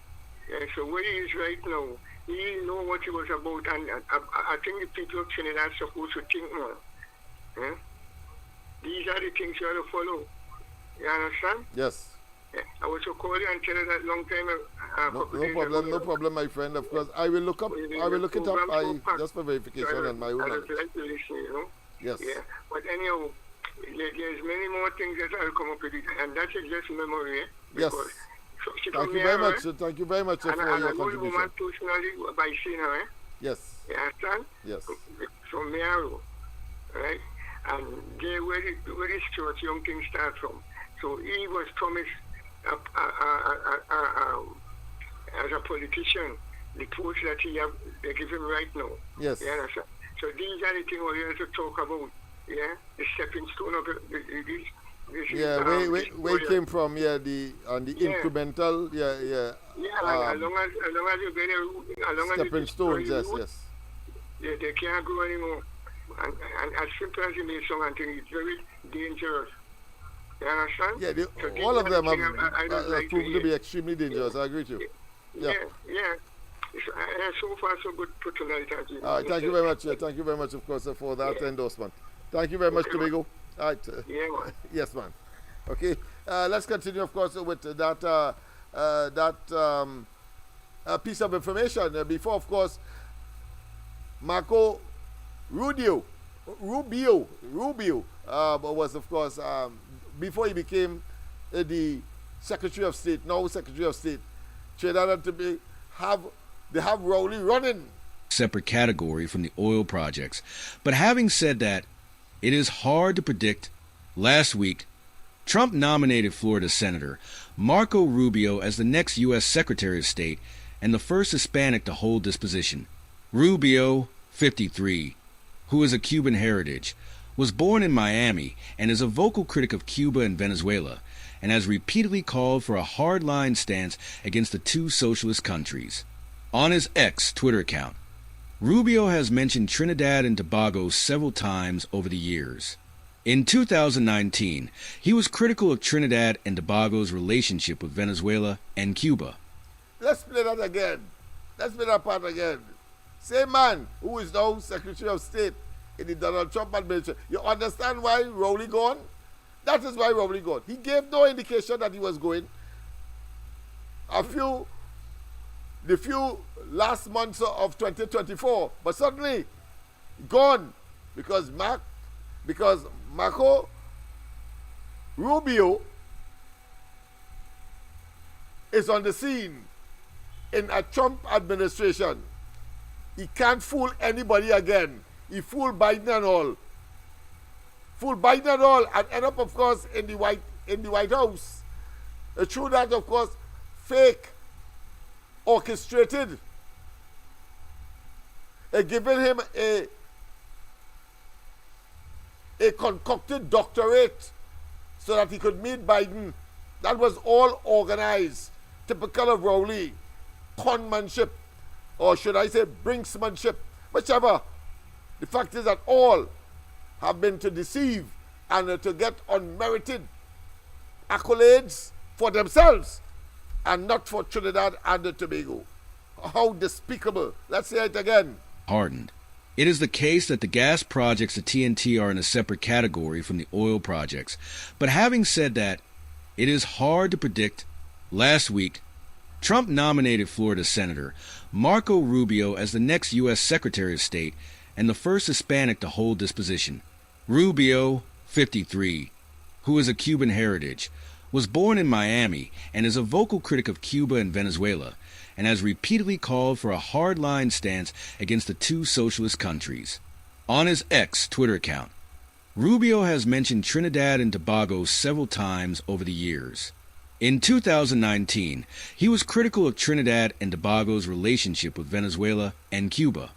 Yeah, so where he is right now, he know what he was about, and I think the people of Trinidad are supposed to think more. Yeah? These are the things you have to follow. You understand? Yes. Yeah. I was to call you and tell you that long time. No problem, my friend. Of course, I will look up. I will look it up. Just for verification on my own. I would like to listen, you know. Yes. Yeah. But anyhow, there's many more things that I'll come up with, and that's just memory. Yes. Thank you very much. Thank you very much for your contribution. I know the woman personally by seeing her. Yes. You understand? Yes. From Mearo, right? And there where the Stuart Young thing starts from. So he was promised as a politician the post that they give him right now. Yes. You understand? So these are the things we have to talk about. Yeah, the stepping stone of this. Where it came from, the incremental, as long as you get a stepping stones, yes. They can't go anymore. And as simple as you may sound, I think it's very dangerous. You understand? Yeah, so all of them have proven to be extremely dangerous. I agree with you. Yeah. So far, so good for tonight. Thank you very much. Thank you very much, of course, for that endorsement. Thank you very much, Tobago. All right. Yes, man. Okay. Let's continue, of course, with that piece of information. Before, of course, Marco Rubio was, of course, before he became the Secretary of State, now Secretary of State, Trinidad and Tobago have Rowley running. Separate category from the oil projects. But having said that, it is hard to predict. Last week, Trump nominated Florida Senator Marco Rubio as the next U.S. Secretary of State and the first Hispanic to hold this position. Rubio, 53, who is a Cuban heritage, was born in Miami and is a vocal critic of Cuba and Venezuela, and has repeatedly called for a hardline stance against the two socialist countries. On his X Twitter account, Rubio has mentioned Trinidad and Tobago several times over the years. In 2019, he was critical of Trinidad and Tobago's relationship with Venezuela and Cuba. Let's play that again. Let's play that part again. Same man who is now Secretary of State in the Donald Trump administration. You understand why Rowley gone? That is why Rowley gone. He gave no indication that he was going. The few last months of 2024, but suddenly gone because Marco Rubio is on the scene in a Trump administration. He can't fool anybody again. He fooled Biden and all. And end up, of course, in the White House. Through that, of course, fake, orchestrated, giving him a concocted doctorate so that he could meet Biden. That was all organized, typical of Rowley, conmanship, or should I say brinksmanship, whichever. The fact is that all have been to deceive and to get unmerited accolades for themselves and not for Trinidad and Tobago. How despicable. Let's say it again. Hardened. It is the case that the gas projects at TNT are in a separate category from the oil projects. But having said that, it is hard to predict. Last week, Trump nominated Florida Senator Marco Rubio as the next U.S. Secretary of State and the first Hispanic to hold this position. Rubio, 53, who is a Cuban heritage, was born in Miami and is a vocal critic of Cuba and Venezuela, and has repeatedly called for a hardline stance against the two socialist countries. On his X Twitter account, Rubio has mentioned Trinidad and Tobago several times over the years. In 2019, he was critical of Trinidad and Tobago's relationship with Venezuela and Cuba.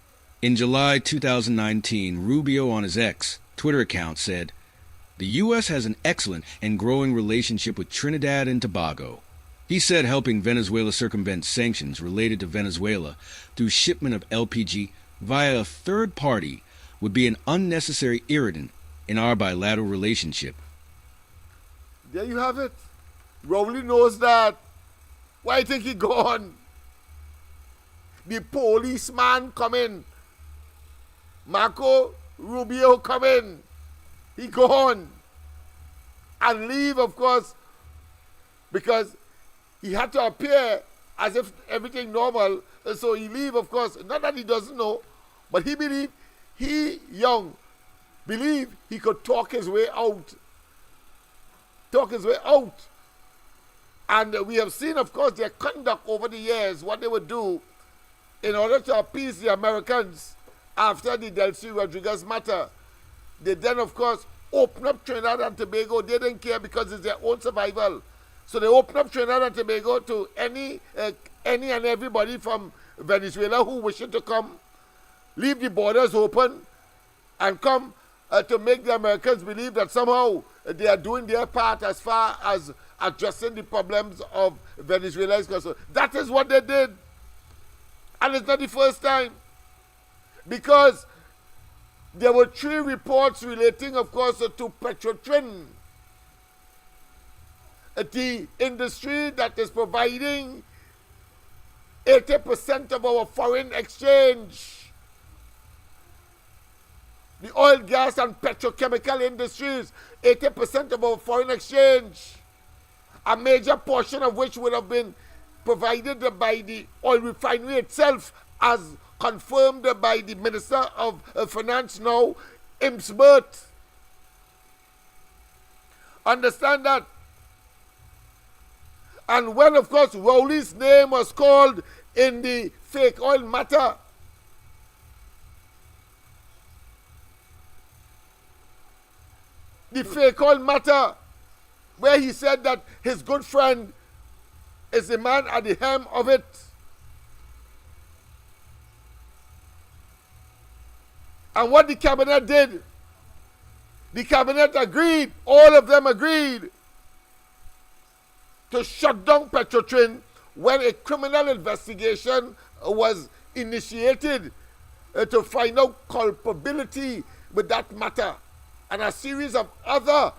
In July 2019, Rubio on his X Twitter account said, "The U.S. has an excellent and growing relationship with Trinidad and Tobago." He said helping Venezuela circumvent sanctions related to Venezuela through shipment of LPG via a third party would be an unnecessary irritant in our bilateral relationship. There you have it. Rowley knows that. Why think he gone? The policeman come in. Marco Rubio come in. He gone. And leave, of course, because he had to appear as if everything normal. And so he leave, of course. Not that he doesn't know, but he believe he could talk his way out. And we have seen, of course, their conduct over the years, what they would do in order to appease the Americans after the Delcy Rodriguez matter. They then, of course, open up Trinidad and Tobago. They didn't care because it's their own survival. So they open up Trinidad and Tobago to any and everybody from Venezuela who wishing to come, leave the borders open, and come to make the Americans believe that somehow they are doing their part as far as addressing the problems of Venezuela is concerned. That is what they did. And it's not the first time. Because there were 3 reports relating, of course, to Petrotrin, the industry that is providing 80% of our foreign exchange. The oil, gas, and petrochemical industries, 80% of our foreign exchange, a major portion of which would have been provided by the oil refinery itself, as confirmed by the Minister of Finance now, Imsbert. Understand that? And when, of course, Rowley's name was called in the fake oil matter, where he said that his good friend is the man at the helm of it. And what the cabinet did, the cabinet agreed, all of them agreed, to shut down Petrotrin when a criminal investigation was initiated to find out culpability with that matter. And a series of other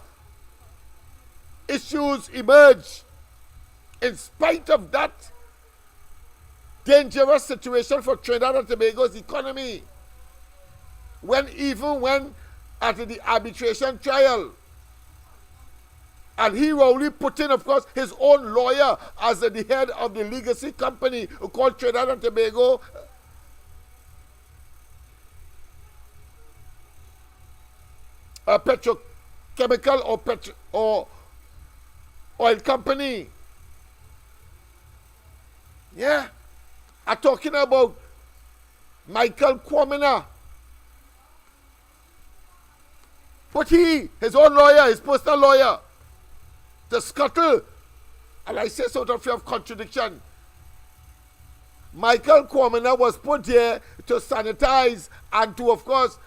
issues emerged. In spite of that dangerous situation for Trinidad and Tobago's economy, even when at the arbitration trial, and he only put in, of course, his own lawyer as the head of the legacy company called Trinidad and Tobago petrochemical or oil company. Yeah, I'm talking about Michael Kwamina. But his own lawyer, his personal lawyer, to scuttle, and I say sort of fear of contradiction. Michael Kwamina was put here to sanitize and to, of course,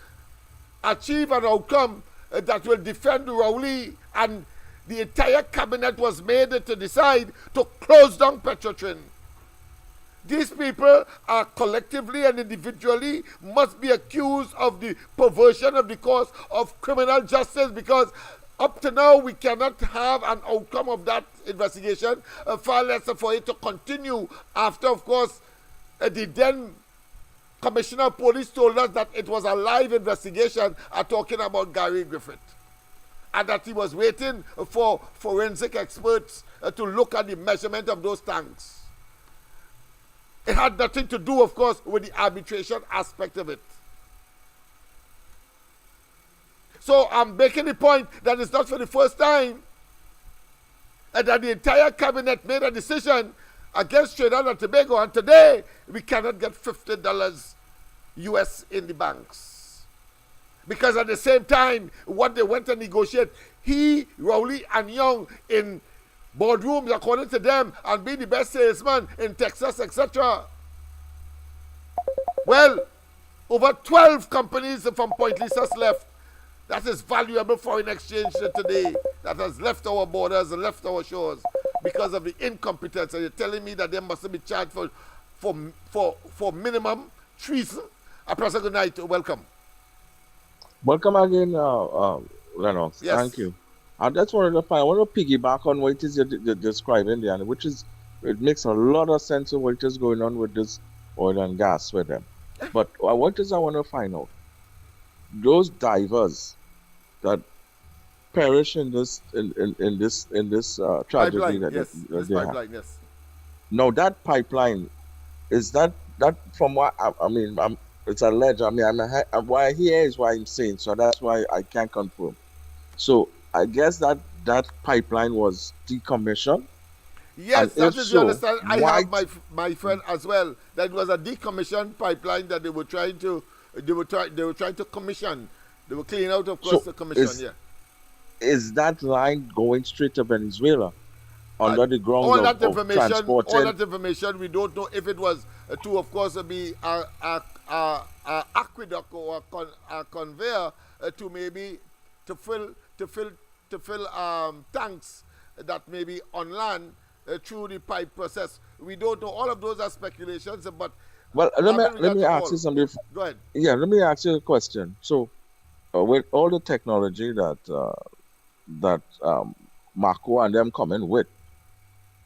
achieve an outcome that will defend Rowley, and the entire cabinet was made to decide to close down Petrotrin. These people are collectively and individually must be accused of the perversion of the course of criminal justice, because up to now we cannot have an outcome of that investigation, far less for it to continue after, of course, the then Commissioner of Police told us that it was a live investigation talking about Gary Griffith, and that he was waiting for forensic experts to look at the measurement of those tanks. It had nothing to do, of course, with the arbitration aspect of it. So I'm making the point that it's not for the first time that the entire cabinet made a decision against Trinidad and Tobago, and today we cannot get $50 US in the banks. Because at the same time, what they went to negotiate, Rowley and Young in boardrooms, according to them, and being the best salesman in Texas, etc. Well, over 12 companies from Point Lisas left. That is valuable foreign exchange today that has left our borders and left our shores because of the incompetence. And you're telling me that they must be charged for minimum treason? A person, good night. Welcome. Welcome again, Lennox. Yes. Thank you. I just wanted to find, I want to piggyback on what it is you're describing there, which is, it makes a lot of sense of what is going on with this oil and gas with them. But what is I want to find out? Those divers that perish in this tragedy pipeline, that yes. they This have. pipeline, yes. Now that pipeline, is that from what I mean, it's alleged. I mean, what I hear is what I'm saying, so that's why I can't confirm. So I guess that pipeline was decommissioned. Yes, and that is the understanding. I why- have my friend as well. That it was a decommissioned pipeline that they were trying to commission. They were cleaning out, of course, So the commission. is- Yeah. Is that line going straight to Venezuela under the ground all of that transporting? information, we don't know if it was to, of course, be a aqueduct or a conveyor to maybe to fill tanks that may be on land through the pipe process. We don't know. All of those are speculations, but Well, let having me regard to ask all- you something. Go ahead. Yeah, let me ask you a question. So, with all the technology that Marco and them coming with,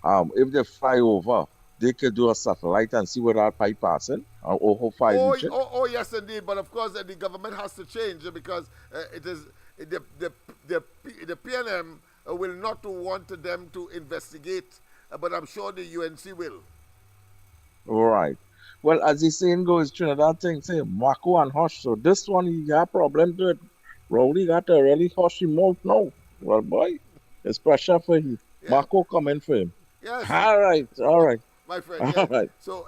if they fly over, they could do a satellite and see where that pipe passing or how far it reaches. Oh, yes, indeed. But of course, the government has to change because it is the PNM will not want them to investigate, but I'm sure the UNC will. Right. Well, as the saying goes, Trinidad thing say Marco and hush. So this one he got problem to it. Rowley got to really hush him out now. Well, boy, it's pressure for him. Yeah. Marco coming for him. Yes. All right. My friend, All yes. right. So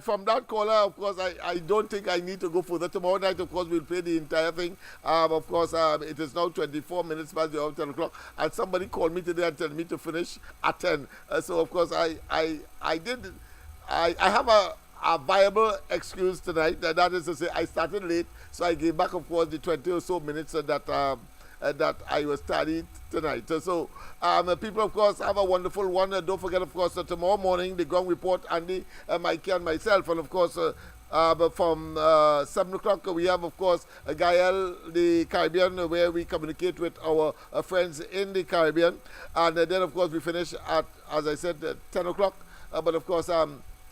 from that caller, of course, I don't think I need to go further. Tomorrow night, of course, we'll play the entire thing. Of course, it is now 24 minutes past the hour of 10 o'clock. And somebody called me today and told me to finish at 10. So, of course, I have a viable excuse tonight. That is to say, I started late. So I gave back, of course, the 20 or so minutes that I was studying tonight. So, people, of course, have a wonderful one. Don't forget, of course, tomorrow morning, the ground report, Andy, Mikey, and myself. And, of course, from 7 o'clock, we have, of course, Gael, the Caribbean, where we communicate with our friends in the Caribbean. And then, of course, we finish at, as I said, 10 o'clock. But, of course,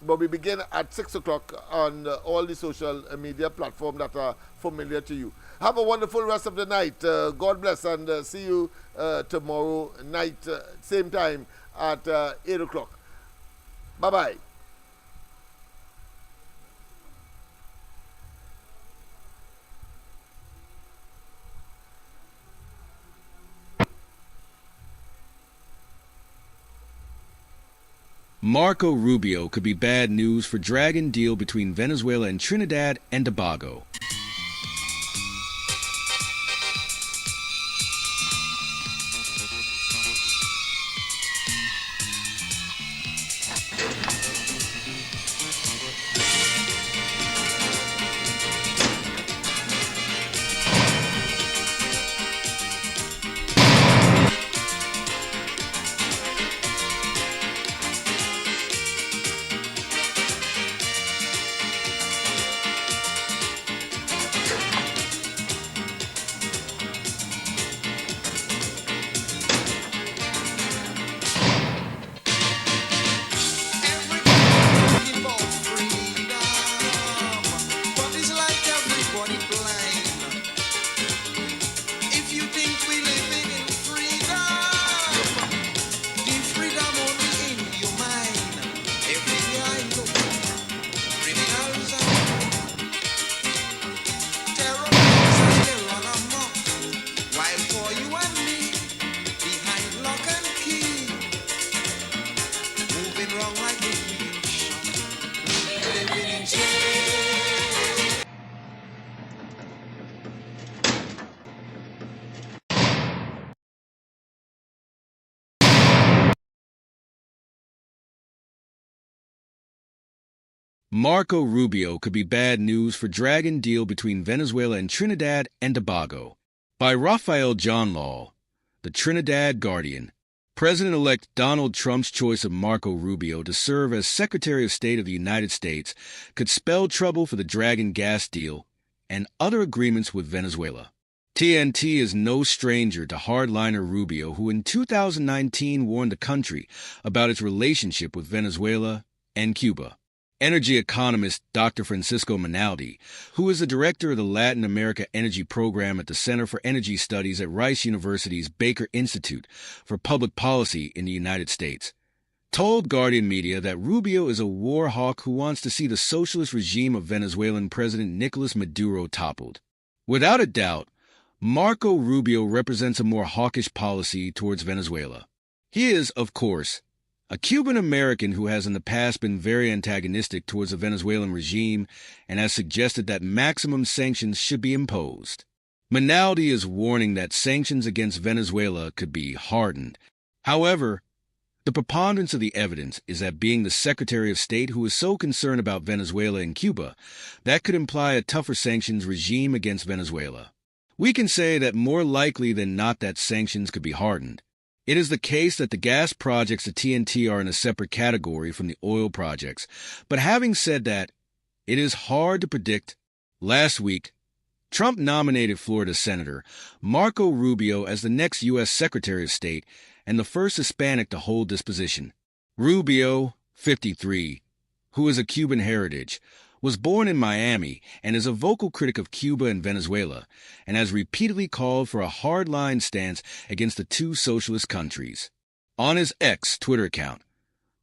but we begin at 6 o'clock on all the social media platforms that are familiar to you. Have a wonderful rest of the night. God bless, and see you tomorrow night, same time at 8 o'clock. Bye-bye. Marco Rubio could be bad news for dragon deal between Venezuela and Trinidad and Tobago. Marco Rubio could be bad news for dragon deal between Venezuela and Trinidad and Tobago. By Raphael John Law, the Trinidad Guardian. President-elect Donald Trump's choice of Marco Rubio to serve as Secretary of State of the United States could spell trouble for the Dragon gas deal and other agreements with Venezuela. TNT is no stranger to hardliner Rubio, who in 2019 warned the country about its relationship with Venezuela and Cuba. Energy economist Dr. Francisco Minaldi, who is the director of the Latin America Energy Program at the Center for Energy Studies at Rice University's Baker Institute for Public Policy in the United States, told Guardian Media that Rubio is a war hawk who wants to see the socialist regime of Venezuelan President Nicolas Maduro toppled. Without a doubt, Marco Rubio represents a more hawkish policy towards Venezuela. He is, of course, a Cuban-American who has in the past been very antagonistic towards the Venezuelan regime and has suggested that maximum sanctions should be imposed. Minaldi is warning that sanctions against Venezuela could be hardened. However, the preponderance of the evidence is that being the Secretary of State who is so concerned about Venezuela and Cuba, that could imply a tougher sanctions regime against Venezuela. We can say that more likely than not that sanctions could be hardened. It is the case that the gas projects at TNT are in a separate category from the oil projects. But having said that, it is hard to predict. Last week, Trump nominated Florida Senator Marco Rubio as the next U.S. Secretary of State and the first Hispanic to hold this position. Rubio, 53, who is of Cuban heritage, was born in Miami and is a vocal critic of Cuba and Venezuela, and has repeatedly called for a hardline stance against the two socialist countries. On his X Twitter account,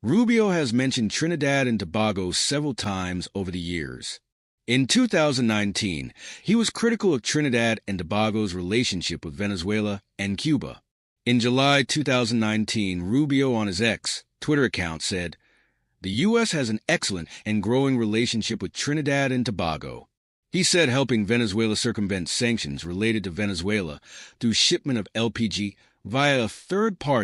Rubio has mentioned Trinidad and Tobago several times over the years. In 2019, he was critical of Trinidad and Tobago's relationship with Venezuela and Cuba. In July 2019, Rubio on his X Twitter account said, "The U.S. has an excellent and growing relationship with Trinidad and Tobago." He said helping Venezuela circumvent sanctions related to Venezuela through shipment of LPG via a third party